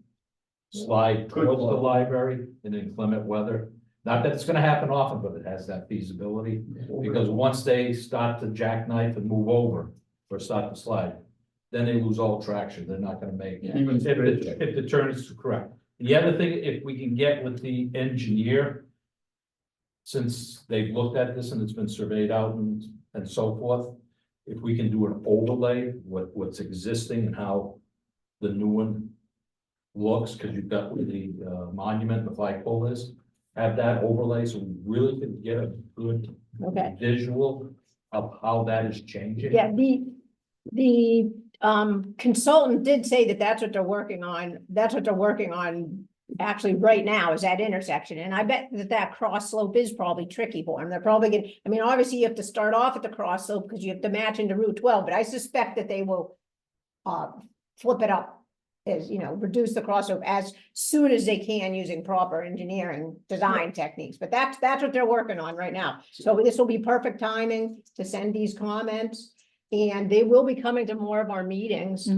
Slide Good towards the luck. library in inclement weather. Not that it's gonna happen often, but it has that feasibility. Because once they start to jackknife and move over, or start to slide, then they lose all traction, they're not gonna make it. Even If the turn is correct. The other thing, if we can get with the engineer. Since they've looked at this and it's been surveyed out and so forth. If we can do an overlay, what's existing and how the new one looks, because you've got where the monument and the flagpole is. Have that overlay, so we really can get a good Okay. visual of how that is changing. Yeah, the consultant did say that that's what they're working on. That's what they're working on actually right now is that intersection. And I bet that cross slope is probably tricky for them. They're probably gonna, I mean, obviously you have to start off at the cross slope because you have to match into Route 12, but I suspect that they will flip it up as, you know, reduce the crossover as soon as they can using proper engineering design techniques. But that's what they're working on right now. So this will be perfect timing to send these comments. And they will be coming to more of our meetings.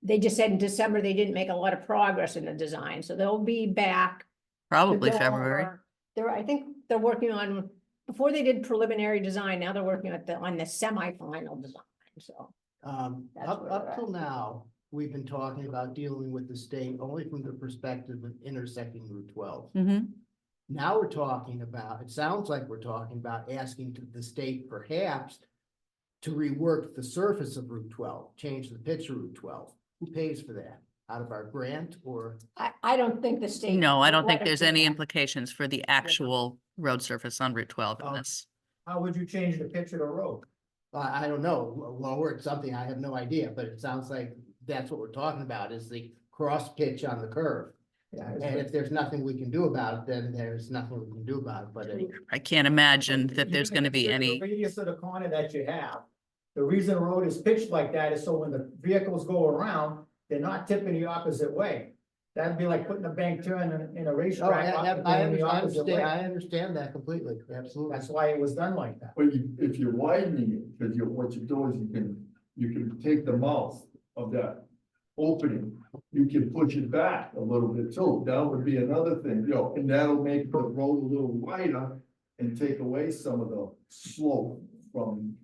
They just said in December, they didn't make a lot of progress in the design, so they'll be back. to Probably go February. over- I think they're working on, before they did preliminary design, now they're working on the semi-final design, so. That's Up, where we're up till now, we've been talking about dealing with the state only from the perspective of intersecting Route 12. Now we're talking about, it sounds like we're talking about asking the state perhaps to rework the surface of Route 12, change the pitch of Route 12. Who pays for that? Out of our grant or? I don't think the state. No, I don't will think let us there's do any that. implications for the actual road surface on Route 12 in this. How would you change the pitch of the road? I don't know, lower it something, I have no idea, but it sounds like that's what we're talking about is the cross pitch on the curve. Yeah, And if there's nothing we can do about it, then there's nothing we can do about it, but I can't imagine that there's Even gonna be consider any, the radius of the corner that you have. The reason the road is pitched like that is so when the vehicles go around, they're not tipping the opposite way. That'd be like putting a bank turn in a Oh, racetrack. going the opposite way. I understand that completely, absolutely. That's why it was done like that. But if you're widening it, because what you do is you can take the mouth of that opening, you can push it back a little bit too. That would be another thing, and that'll make the road a little wider and take away some of the slope from,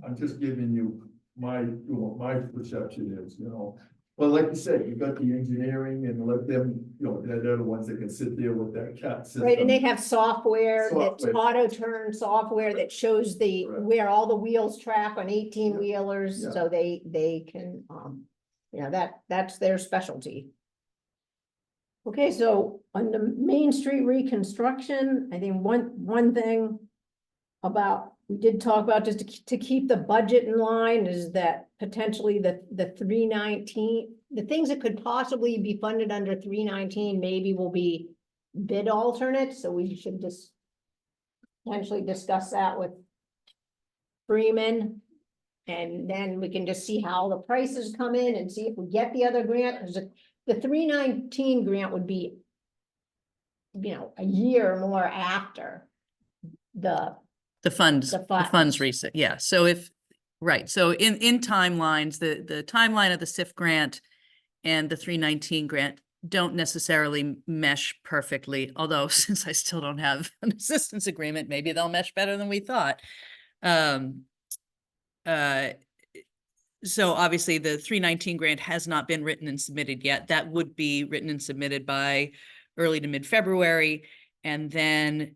I'm just giving you my, what my perception is, you know. But like you said, you got the engineering and let them, you know, they're the ones that can sit there with that CAT system. Right, and they have software that's Software. auto-turn software that shows the, Correct. where all the wheels track on 18-wheelers, Yeah. so they can, you know, that's their specialty. Okay, so on the Main Street reconstruction, I think one thing about, we did talk about just to keep the budget in line is that potentially the 319, the things that could possibly be funded under 319 maybe will be bid alternates, so we should just potentially discuss that with Freeman. And then we can just see how the prices come in and see if we get the other grant, because the 319 grant would be, you know, a year or more after The funds, The the funds funds. reset, yeah, so if, right, so in timelines, the timeline of the SIF grant and the 319 grant don't necessarily mesh perfectly, although since I still don't have an assistance agreement, maybe they'll mesh better than we thought. So obviously the 319 grant has not been written and submitted yet. That would be written and submitted by early to mid-February. And then,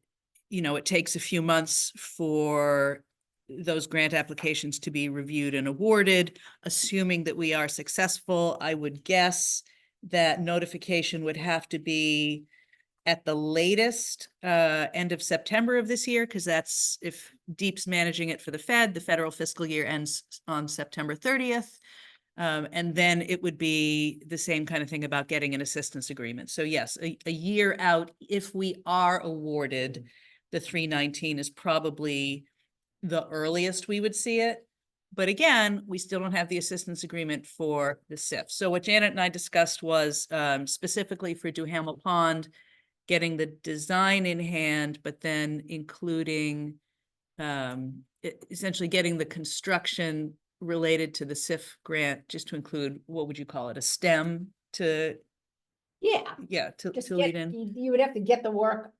you know, it takes a few months for those grant applications to be reviewed and awarded. Assuming that we are successful, I would guess that notification would have to be at the latest end of September of this year, because that's if Deep's managing it for the federal fiscal year ends on September 30th. And then it would be the same kind of thing about getting an assistance agreement. So yes, a year out, if we are awarded, the 319 is probably the earliest we would see it. But again, we still don't have the assistance agreement for the SIF. So what Janet and I discussed was specifically for Duhamel Pond, getting the design in hand, but then including essentially getting the construction related to the SIF grant, just to include, what would you call it, a stem to, just to lead get, in? you would have to get the work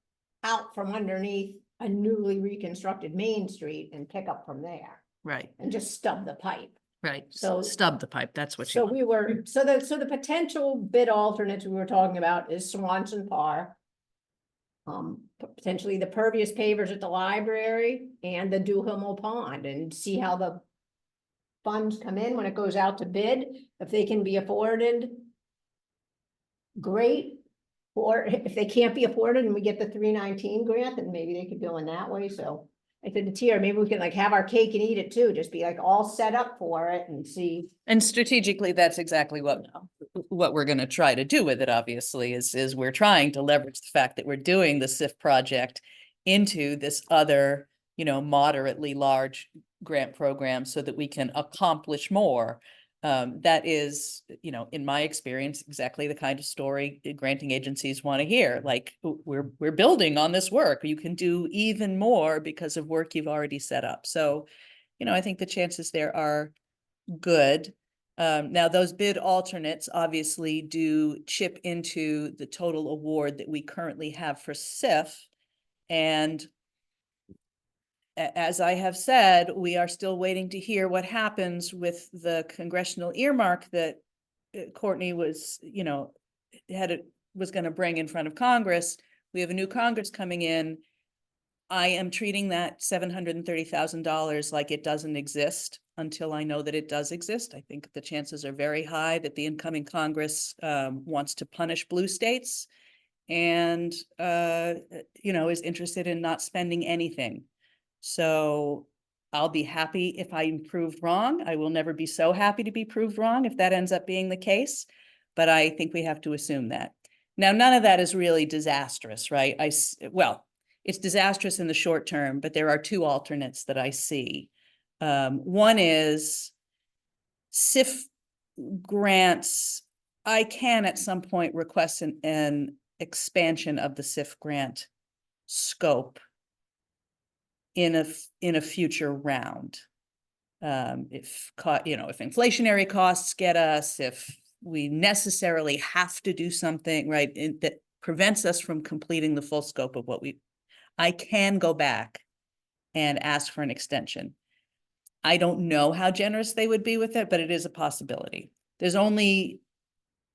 out from underneath a newly reconstructed Main Street and pick up from there Right, and just stub the pipe. right. So- Stub the pipe, that's what you So want. we were, so the potential bid alternates we were talking about is Swanson Par. Potentially the pervious pavers at the library and the Duhamel Pond, and see how the funds come in when it goes out to bid, if they can be afforded. Great, or if they can't be afforded and we get the 319 grant, then maybe they could go in that way, so. I said to Tier, maybe we can like have our cake and eat it too, just be like all set up for it and see. And strategically, that's exactly what we're gonna try to do with it, obviously, is we're trying to leverage the fact that we're doing the SIF project into this other, you know, moderately large grant program so that we can accomplish more. That is, you know, in my experience, exactly the kind of story granting agencies want to hear. Like, we're building on this work. You can do even more because of work you've already set up. So, you know, I think the chances there are good. Now, those bid alternates obviously do chip into the total award that we currently have for SIF. And as I have said, we are still waiting to hear what happens with the congressional earmark that Courtney was, you know, was going to bring in front of Congress. We have a new Congress coming in. I am treating that $730,000 like it doesn't exist until I know that it does exist. I think the chances are very high that the incoming Congress wants to punish blue states and, you know, is interested in not spending anything. So I'll be happy if I'm proved wrong. I will never be so happy to be proved wrong if that ends up being the case, but I think we have to assume that. Now, none of that is really disastrous, right? Well, it's disastrous in the short term, but there are two alternates that I see. One is SIF grants. I can at some point request an expansion of the SIF grant scope in a future round. If inflationary costs get us, if we necessarily have to do something, right, that prevents us from completing the full scope of what I can go back and ask for an extension. I don't know how generous they would be with it, but it is a possibility. There's only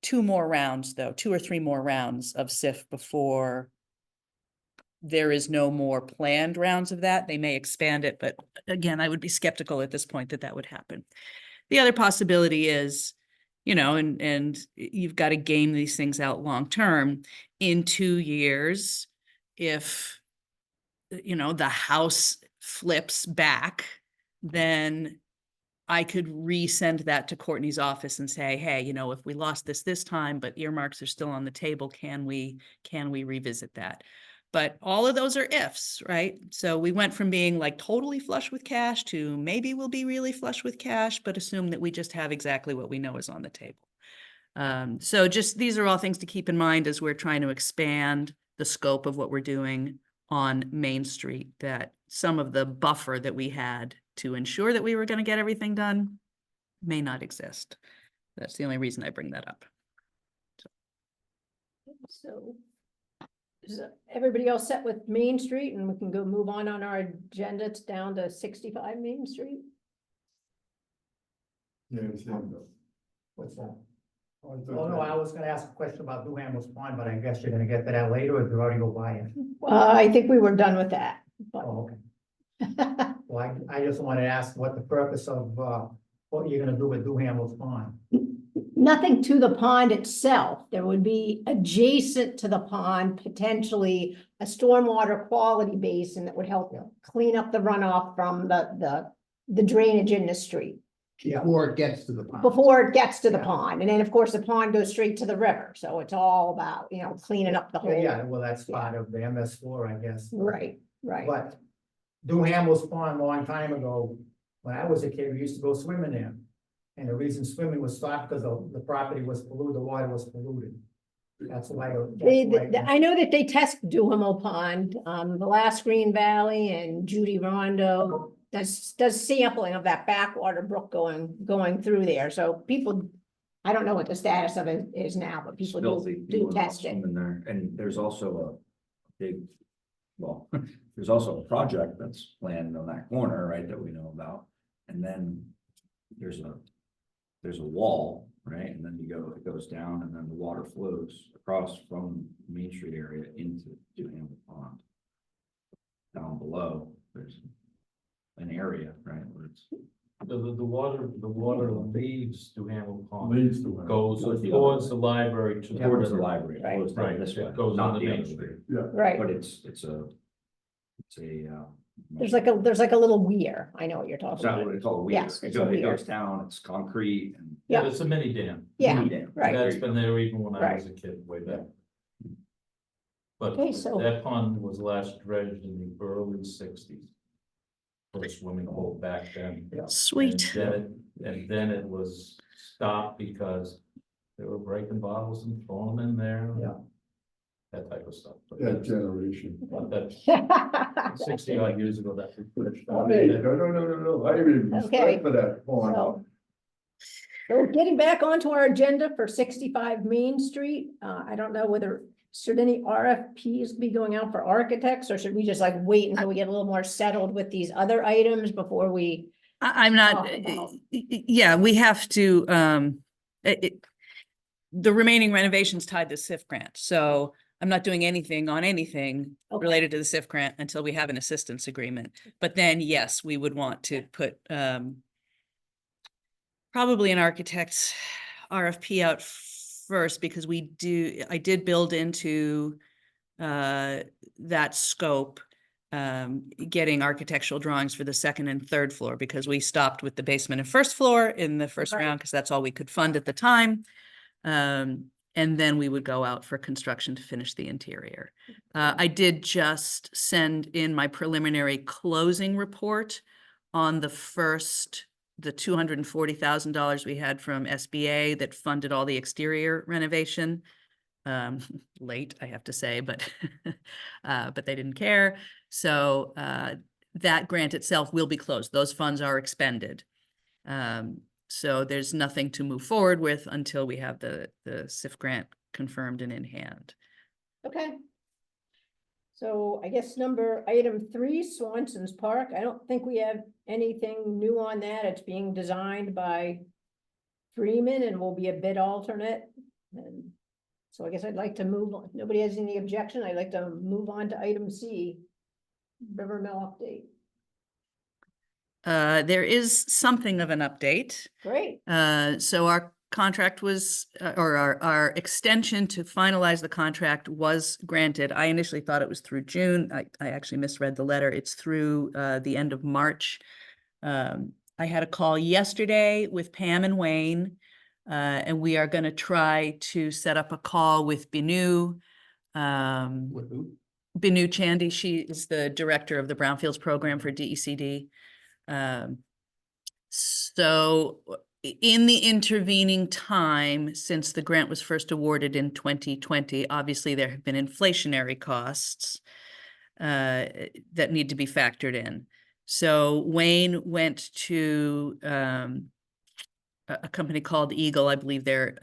2 more rounds, though, 2 or 3 more rounds of SIF before there is no more planned rounds of that. They may expand it, but again, I would be skeptical at this point that that would happen. The other possibility is, you know, and you've got to game these things out long-term. In 2 years, if, you know, the House flips back, then I could resend that to Courtney's office and say, hey, you know, if we lost this time, but earmarks are still on the table, can we revisit that? But all of those are ifs, right? So we went from being like totally flush with cash to maybe we'll be really flush with cash, but assume that we just have exactly what we know is on the table. So just, these are all things to keep in mind as we're trying to expand the scope of what we're doing on Main Street, that some of the buffer that we had to ensure that we were going to get everything done may not exist. That's the only reason I bring that up. So is everybody else set with Main Street, and we can go move on our agenda? It's down to 65 Main Street. Yeah, it's him though. What's that? I thought Oh, no, that- I was gonna ask a question about Duhamel's Pond, but I guess you're gonna get to that later, or did you already go by it? I think we were done with that, but Oh, okay. Well, I just wanted to ask what the purpose of, what you're gonna do with Duhamel's Pond. nothing to the pond itself. There would be adjacent to the pond, potentially a stormwater quality basin that would help clean up the runoff from the drainage in the street Before it gets to the pond. before it gets to the Yeah. pond. And then, of course, the pond goes straight to the river. So it's all about, you know, cleaning up the Yeah, whole. yeah, well, that's part of the MS4, I guess. Right, right. But Duhamel's Pond, a long time ago, when I was a kid, we used to go swimming there. And the reason swimming was stopped because the property was polluted, the water was polluted. That's why. I know that they test Duhamel Pond, the last Green Valley and Judy Rondo does sampling of that backwater brook going through there. So people, I don't know what the status of it is now, but people Filthy. do People test it. swim in there. And there's also a big, well, there's also a project that's planned on that corner, right, that we know about. And then there's a wall, right? And then it goes down, and then the water flows across from the Main Street area into Duhamel Pond. Down below, there's an area, right, where it's. The water leaves Duhamel Pond, Leads to. goes Goes the towards other the library to. Towards the library, it Right. flows down Right, this it way, goes not on the the Main other way. Street. Yeah. Right. But it's There's like a little weir. I know what you're It's talking not about. what it's called, Yes, it's a it weir. goes down, it's concrete and. Yeah. It's a mini dam. Yeah, mini dam. right. That's been there even when I Right. was a kid, way back. But Okay, so- that pond was last dredged in the early 60s. For a swimming hole back then. Sweet. And then it was stopped because they were breaking bottles and throwing them in there. Yeah. That type of stuff. But That that's- generation. but that's 60 odd years ago that we finished. Hey, no, I have Okay. respect for that pond. So getting back onto our agenda for 65 Main Street, I don't know whether, should any RFPs be going out for architects, or should we just like wait until we get a little more settled with these other items before we? I'm not, talk about- yeah, we have to, the remaining renovations tied to SIF grant, so I'm not doing anything on anything Okay. related to the SIF grant until we have an assistance agreement. But then, yes, we would want to put, probably an architect's RFP out first, because I did build into, that scope, getting architectural drawings for the second and third floor, because we stopped with the basement and first floor in the first Right. round, because that's all we could fund at the time. And then we would go out for construction to finish the interior. I did just send in my preliminary closing report on the $240,000 we had from SBA that funded all the exterior renovation. Late, I have to say, but but they didn't care. So that grant itself will be closed. Those funds are expended. So there's nothing to move forward with until we have the SIF grant confirmed and in hand. Okay. So I guess item 3, Swanson's Park. I don't think we have anything new on that. It's being designed by Freeman and will be a bid alternate. And so I guess I'd like to move on. If nobody has any objection, I'd like to move on to item C, River Mill update. There is something of an update. Great. So our contract was, or our extension to finalize the contract was granted. I initially thought it was through June. I actually misread the letter. It's through the end of March. I had a call yesterday with Pam and Wayne, and we are going to try to set up a call with Binu. With who? Binu Chandy, she is the director of the Brownfields program for DECD. So in the intervening time, since the grant was first awarded in 2020, obviously there have been inflationary costs that need to be factored in. So Wayne went to a company called Eagle. I believe they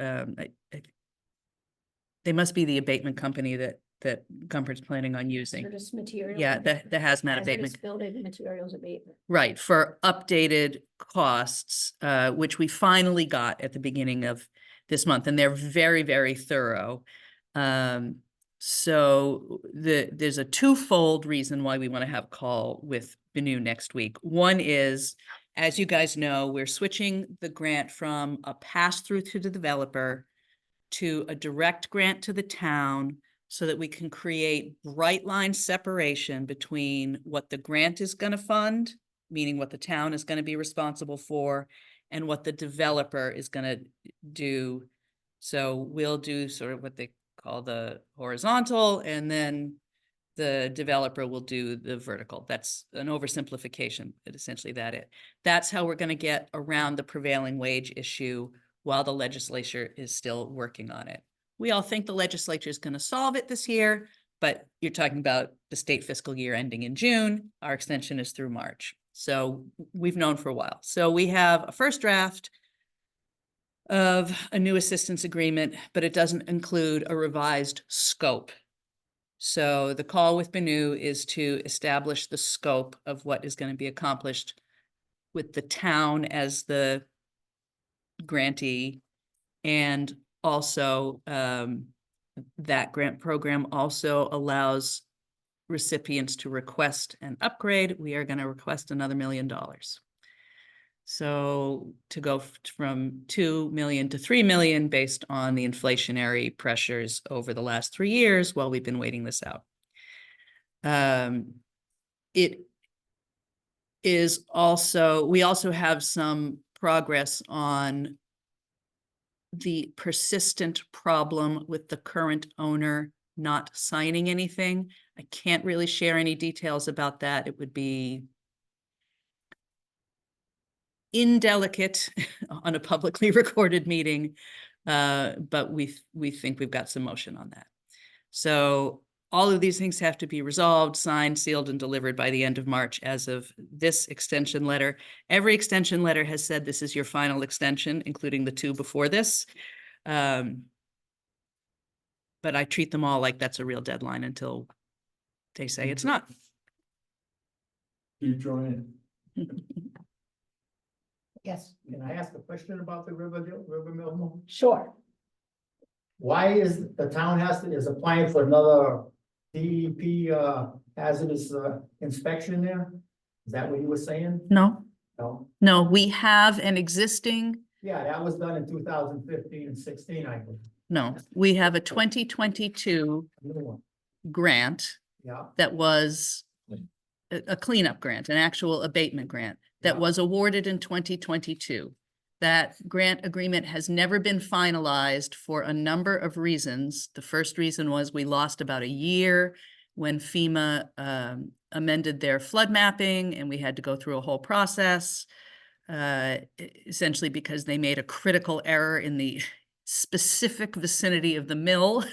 must be the abatement company that Gumpert's planning on using. Hazardous materials. Yeah, the hazmat Hazardous abatement. building materials abatement. Right, for updated costs, which we finally got at the beginning of this month, and they're very, very thorough. So there's a twofold reason why we want to have a call with Binu next week. One is, as you guys know, we're switching the grant from a pass-through to the developer to a direct grant to the town, so that we can create bright line separation between what the grant is going to fund, meaning what the town is going to be responsible for, and what the developer is going to do. So we'll do sort of what they call the horizontal, and then the developer will do the vertical. That's an oversimplification, but essentially that's how we're going to get around the prevailing wage issue while the legislature is still working on it. We all think the legislature is going to solve it this year, but you're talking about the state fiscal year ending in June. Our extension is through March. So we've known for a while. So we have a first draft of a new assistance agreement, but it doesn't include a revised scope. So the call with Binu is to establish the scope of what is going to be accomplished with the town as the grantee, and also, that grant program also allows recipients to request an upgrade. We are going to request another $1 million. So to go from 2 million to 3 million based on the inflationary pressures over the last 3 years while we've been waiting this out. It is also, we also have some progress on the persistent problem with the current owner not signing anything. I can't really share any details about that. It would be indelicate on a publicly recorded meeting, but we think we've got some motion on that. So all of these things have to be resolved, signed, sealed, and delivered by the end of March as of this extension letter. Every extension letter has said this is your final extension, including the 2 before this. But I treat them all like that's a real deadline until they say it's not. Keep trying. Yes, Can I ask a question about the River Mill? sure. Why is the town is applying for another DEP hazardous inspection there? Is that what you were saying? No, No? we have an existing, Yeah, that was done in 2015 and 16, I think. no, we have a 2022 New one. grant Yeah, that was a cleanup grant, an actual abatement grant that Yeah. was awarded in 2022. That grant agreement has never been finalized for a number of reasons. The first reason was we lost about a year when FEMA amended their flood mapping, and we had to go through a whole process, essentially because they made a critical error in the specific vicinity of the mill,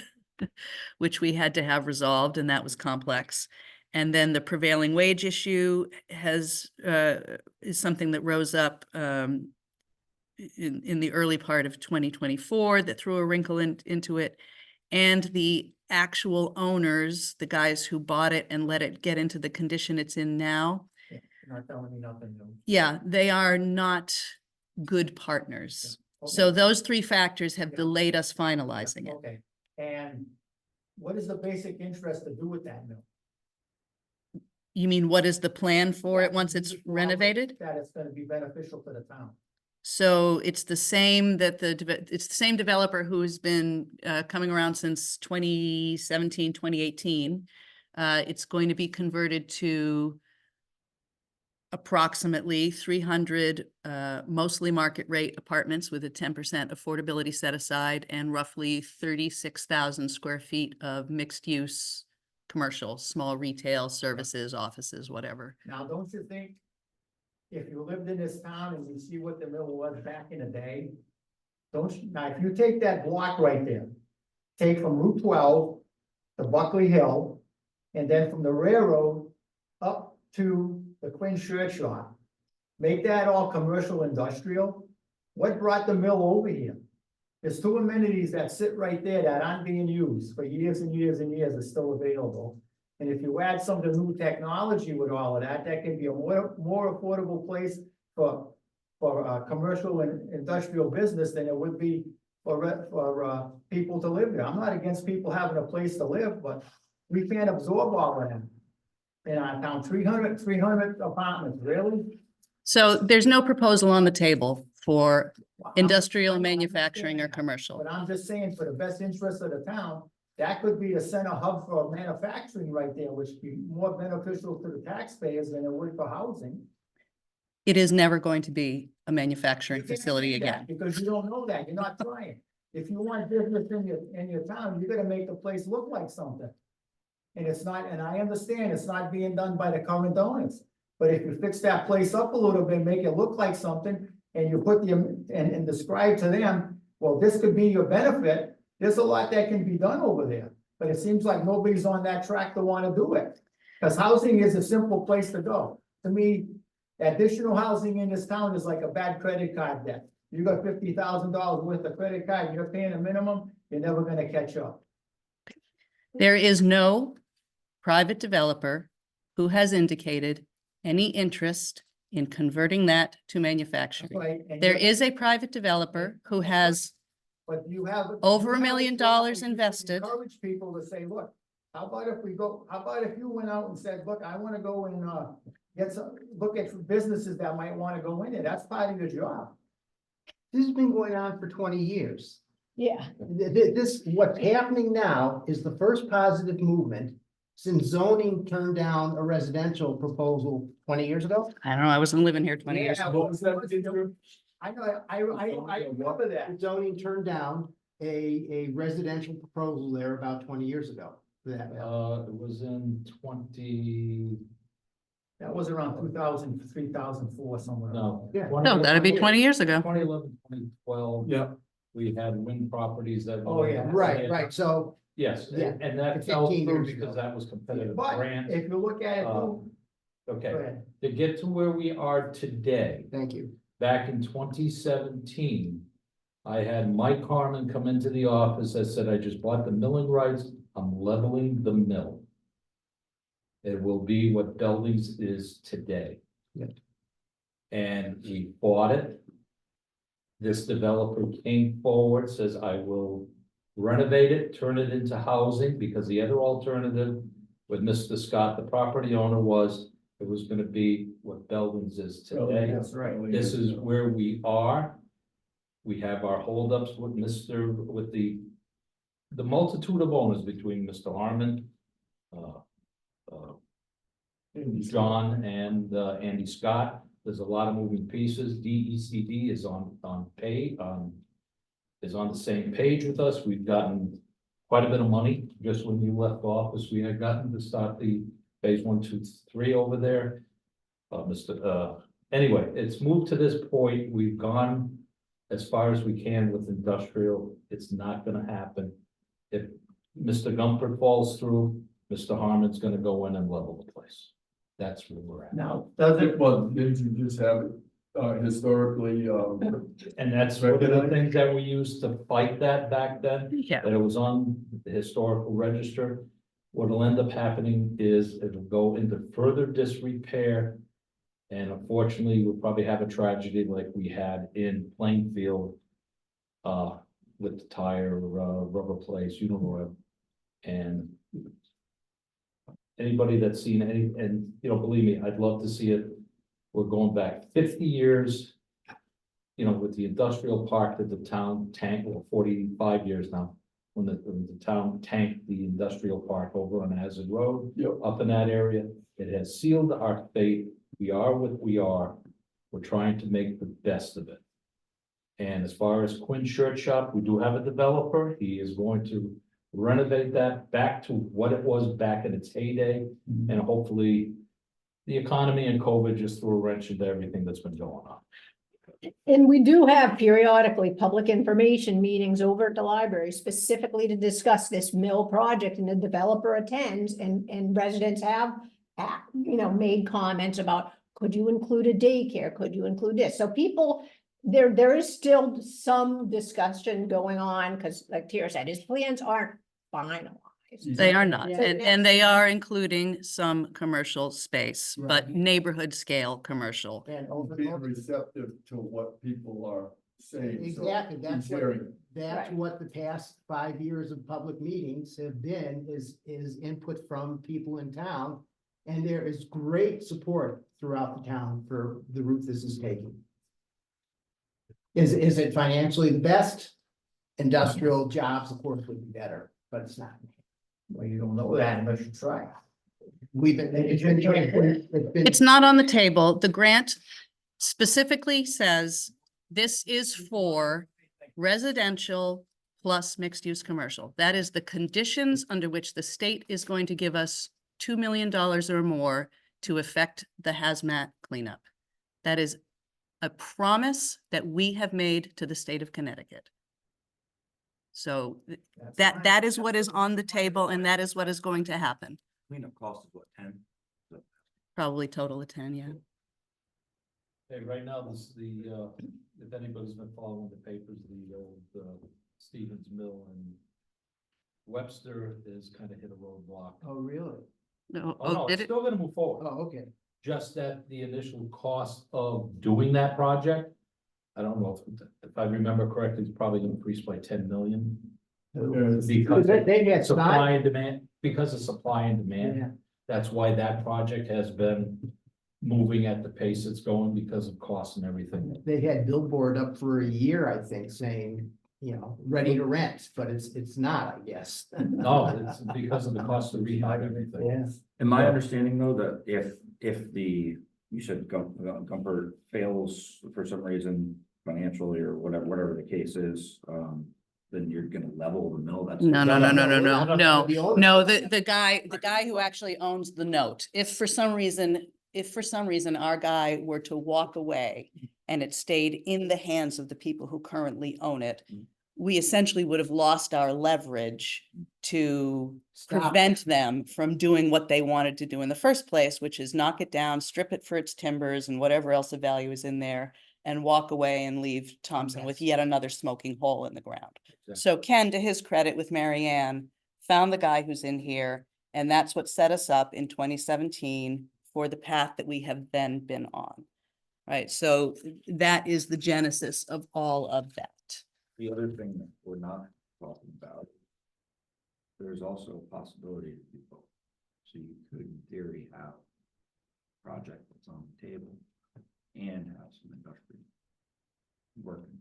which we had to have resolved, and that was complex. And then the prevailing wage issue is something that rose up in the early part of 2024 that threw a wrinkle into it. And the actual owners, the guys who bought it and let it get into the condition it's in now, You're not telling me nothing new. yeah, they are not good partners. So Okay. those three factors have Yeah. delayed us finalizing it. Okay, and what is the basic interest to do with that mill? You mean, what is the plan for Yeah, it once it's you thought renovated? That it's gonna be beneficial to the town. So it's the same that it's the same developer who's been coming around since 2017, 2018. It's going to be converted to approximately 300 mostly market rate apartments with a 10% affordability set aside and roughly 36,000 square feet of mixed use commercial, small retail, services, offices, whatever. Now, don't you think, if you lived in this town and you see what the mill was back in the day, now, if you take that block right there, take from Route 12 to Buckley Hill, and then from the railroad up to the Quinn Shirt Shop, make that all commercial industrial, what brought the mill over here? There's two amenities that sit right there that aren't being used for years and years and years, are still available. And if you add some of the new technology with all of that, that can be a more affordable place for commercial and industrial business than it would be for people to live there. I'm not against people having a place to live, but we can't absorb all of that. In our town, 300 apartments, really? So there's no proposal on the table for Well, industrial, I manufacturing, or understand that, commercial. But I'm just saying, for the best interest of the town, that could be the center hub for manufacturing right there, which would be more beneficial to the taxpayers than it would for housing. It is never going to be a manufacturing You can't facility say that again. Because you don't know that, you're not trying. If you want business in your town, you gotta make the place look like something. And it's not, and I understand it's not being done by the current owners. But if you fix that place up a little bit, make it look like something, and you put and describe to them, well, this could be your benefit, there's a lot that can be done over there. But it seems like nobody's on that track to wanna do it. Cause housing is a simple place to go. To me, additional housing in this town is like a bad credit card debt. You got $50,000 worth of credit card, you're paying a minimum, you're never gonna catch up. There is no private developer who has indicated any interest in converting that to manufacturing. Right? And There you're- is a private developer who has But you have. over you $1 have million job, you should invested. Encourage people to say, look, how about if you went out and said, look, I wanna go and, look at businesses that might wanna go in there, that's part of your job. This has been going on for 20 years. Yeah, What's happening now is the first positive movement since zoning turned down a residential proposal 20 years ago. I don't know, I wasn't living here 20 years. Yeah, ago. what was that? I know, I remember that. Zoning turned down a residential proposal there about 20 years ago. For that. It was in 20, That was around 2000, 2004, somewhere. no. Yeah. No, that'd be 20 years ago. 2011, 2012. Yeah. We had wind properties that. Oh, yeah. Right, so, Yes, Yeah. and that fell 15 through years because ago. that was competitive But grants. if you look at it, Um, go Okay, ahead. to get to where we are today, thank you. back in 2017, I had Mike Harmon come into the office. I said, I just bought the milling rights. I'm leveling the mill. It will be what Belding's is today. Yeah. And we bought it. This developer came forward, says, I will renovate it, turn it into housing, because the other alternative with Mr. Scott, the property owner, was it was gonna be what Belding's is today. That's right. This is where we are. We have our holdups with the multitude of owners between Mr. Harmon, John and Andy Scott. There's a lot of moving pieces. DECD is on the same page with us. We've gotten quite a bit of money. Just when you left office, we had gotten to start the phase 1, 2, 3 over there. Anyway, it's moved to this point. We've gone as far as we can with industrial. It's not gonna happen. If Mr. Gumpert falls through, Mr. Harmon's gonna go in and level the place. That's where we're at. Now, does it, Well, didn't you just have it historically, And that's one of the Recognized. things that we used to fight that back then. Yeah. That it was on the historical register. What'll end up happening is it'll go into further disrepair. And unfortunately, we'll probably have a tragedy like we had in Plainfield. With the tire, rubber place, Uniroyal. And anybody that's seen any, and you know, believe me, I'd love to see it. We're going back 50 years. You know, with the industrial park that the town tanked, well, 45 years now. When the town tanked the industrial park over on Hazard Road. Yep. Up in that area, it has sealed our fate. We are what we are. We're trying to make the best of it. And as far as Quinn's Shirt Shop, we do have a developer. He is going to renovate that back to what it was back in its heyday. And hopefully the economy and COVID just threw a wrench into everything that's been going on. And we do have periodically public information meetings over at the library specifically to discuss this mill project, and the developer attends, and residents have, you know, made comments about, could you include a daycare? Could you include this? So people, there is still some discussion going on, because like Tara said, his plans aren't finalized. They are not, Yeah. and they are including some commercial space, but Right. neighborhood scale commercial. And being receptive to what people are saying. so Exactly, that's he's what, hearing. that's Right. what the past 5 years of public meetings have been, is input from people in town. And there is great support throughout the town for the route this is taking. Is it financially the best? Industrial jobs, of course, would be better, but it's not. Well, you don't know that unless you try. We've been, it's been. It's not on the table. The grant specifically says this is for residential plus mixed-use commercial. That is the conditions under which the state is going to give us $2 million or more to effect the hazmat cleanup. That is a promise that we have made to the state of Connecticut. So that is what is on the table, and that is what is going to happen. Cleanup cost is what, 10? Probably total of 10, yeah. Hey, right now, if anybody's been following the papers, the old Stevens Mill and Webster is kind of hit a roadblock. Oh, really? No, Oh, no, did it's it? still gonna move forward. Oh, okay. Just that the initial cost of doing that project, I don't know if I remember correctly, it's probably increased by 10 million. Because They had supply not, and demand, because of supply and demand. yeah, That's why that project has been moving at the pace it's going because of cost and everything. they had billboard up for a year, I think, saying, you know, ready to rent, but it's not, I guess. No, it's because of the cost of rehab and everything. Yeah. And my understanding though, that if you said Comfort fails for some reason financially or whatever the case is, then you're gonna level the mill. That's No, no, no, no, no, we're no, not no, the owner. no, the guy who actually owns the note, if for some reason our guy were to walk away and it stayed in the hands of the people who currently own it, we essentially would have lost our leverage to Stop. prevent them from doing what they wanted to do in the first place, which is knock it down, strip it for its timbers and whatever else of value is in there, and walk away and leave Thompson with Yes. yet another smoking hole in the ground. Exactly. So Ken, to his credit with Mary Ann, found the guy who's in here, and that's what set us up in 2017 for the path that we have then been on. Right, so that is the genesis of all of that. The other thing that we're not talking about, there's also a possibility of people. So you could in theory have a project that's on the table and have some industry working.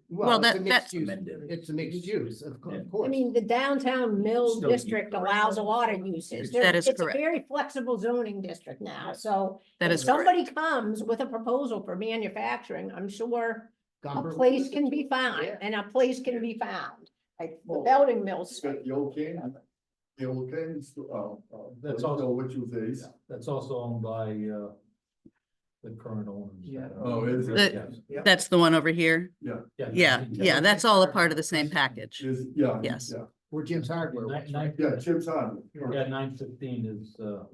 Well, it's a that- mixed that's- use. Amended. It's a mixed use, of Yeah. course. I mean, the downtown mill Still district use- allows a lot of uses. There- That is It's a correct. very flexible zoning district now, so. That if is somebody comes with a proposal for manufacturing, I'm sure a Comfort- place can be found, Yeah. and a place can be found. Like the Well, Belding Mills. It's got the old cane, the old cane, That's you also- know what you face. That's also owned by the current owners. Yeah. Oh, is it? The- Yes. That's the one over here. Yeah. Yeah, that's all a part of the same package. Is, yeah. Yes. Yeah, Where Jim's Hardware was, right? Yeah, Chips on. Yeah, 9:15 is the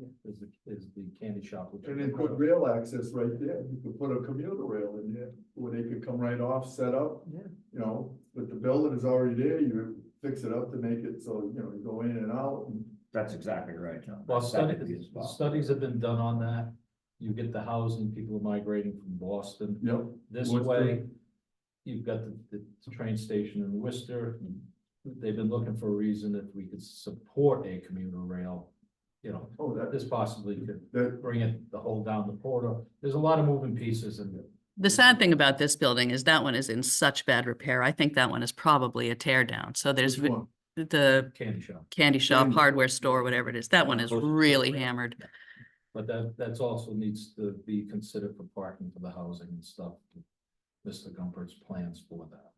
candy shop. which And is- then put rail access right there, you could put a commuter rail in there, where they could come right off, set up. Yeah. You know, but the building is already there, you fix it up to make it so, you know, you go in and out, and That's exactly right, John. Well, That would be the spot. studies have been done on that. You get the housing, people are migrating from Boston. yep. This Worcester. way, you've got the train station in Worcester. They've been looking for a reason if we could support a commuter rail. You know, Oh, that, this possibly could that, bring it the whole down the corridor. There's a lot of moving pieces in it. The sad thing about this building is that one is in such bad repair. I think that one is probably a tear down. So there's which one? the Candy shop. candy shop, Candy. hardware store, whatever it is. That one is really hammered. But that's also needs to be considered for parking for the housing and stuff. Mr. Gumpert's plans for that.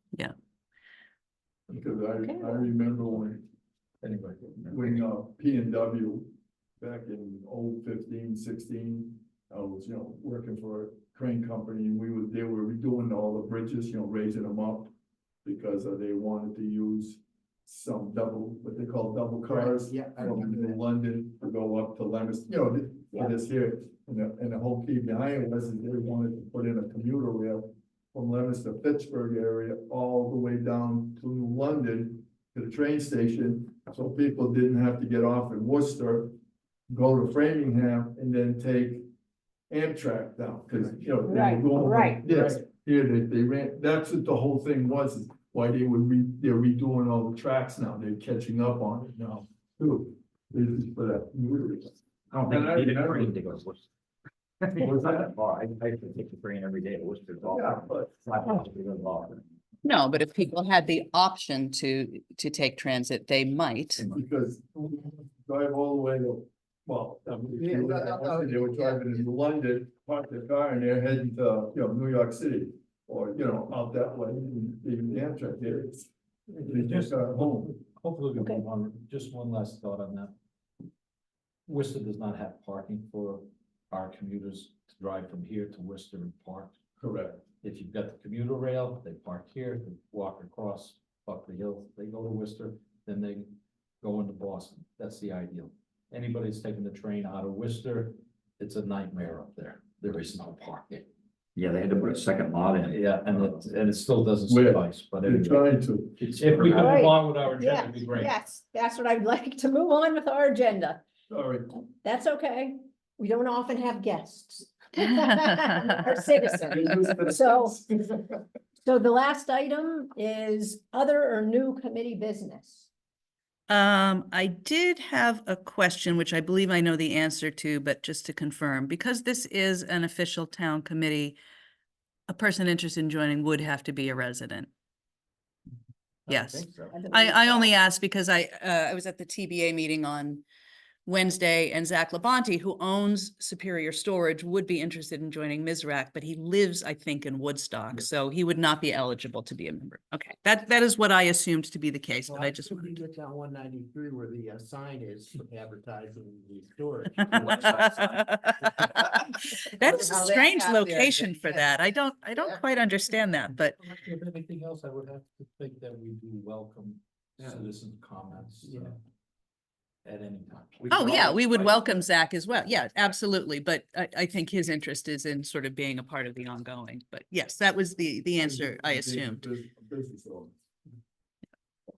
Because Okay. I remember Anyway. when P and W back in 15, 16, I was, you know, working for a crane company, and they were redoing all the bridges, you know, raising them up. Because they wanted to use some what they call double cars. Yeah, I From remember that. London to go up to Leominster, you know, Yeah. for this here. And the whole key behind it was that they wanted to put in a commuter rail from Leominster, Pittsburgh area, all the way down to New London to the train station. So people didn't have to get off in Worcester, go to Framingham, and then take Amtrak down, because, you know, they Right, were going right. like this. Here, they ran, that's what the whole thing was, is why they're redoing all the tracks now, they're catching up on it now, too. This is for that commuter rail. I don't think And I you need a remember- train to go to Worcester. What's that? That far. I used to take the train every day to Worcester. Yeah, but- It's not much bigger than Boston. No, but if people had the option to take transit, they might. Because drive all the way to, well, Yeah, they were driving into London, park their car, and they're heading to, you know, New York City. Or, you know, out that way, even the Amtrak there, they just got home. Hopefully we Okay. move on. Just one last thought on that. Worcester does not have parking for our commuters to drive from here to Worcester and park. Correct. If you've got the commuter rail, they park here, they walk across Buckley Hill, they go to Worcester, then they go into Boston. That's the ideal. Anybody's taking the train out of Worcester, it's a nightmare up there. There is no parking. Yeah, they had to put a second lot in. Yeah, and it still doesn't Where? suffice, but They're anyway. trying to. If we could All right. move on with our agenda, Yeah, it'd be great. yes, that's what I'd like to move on with our agenda. Sorry. That's okay. We don't often have guests. Or citizens. So the last item is other or new committee business. I did have a question, which I believe I know the answer to, but just to confirm, because this is an official town committee, a person interested in joining would have to be a resident. Yes. think so. I only asked because I was at the TBA meeting on Wednesday, and Zach Labonte, who owns Superior Storage, would be interested in joining MSRAC, but he lives, I think, in Woodstock, so he would not be eligible to be a member. Okay, that is what I assumed to be the case, but I just He wanted. gets on 193 where the sign is advertising the storage. That's a how that strange got there, location but for yeah. that. I don't Yeah. quite understand that, but If anything else, I would have to think that we do welcome Yeah. citizen comments. Yeah. At any time. oh yeah, we would welcome Zach as well. Yeah, absolutely. But I think his interest is in sort of being a part of the ongoing. But yes, that was the answer I assumed. Business owner.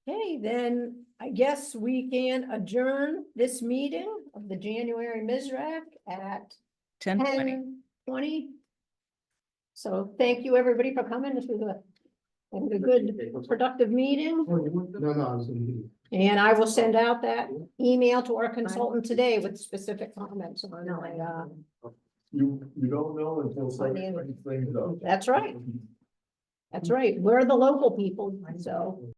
Okay, then I guess we can adjourn this meeting of the January MSRAC at 10:20. 10:20. So thank you, everybody, for coming. This was a good productive meeting. No, I was gonna do. And I will send out that email to our consultant today with specific comments on You don't know until somebody Financial. brings things up. That's right. That's right. We're the local people, so.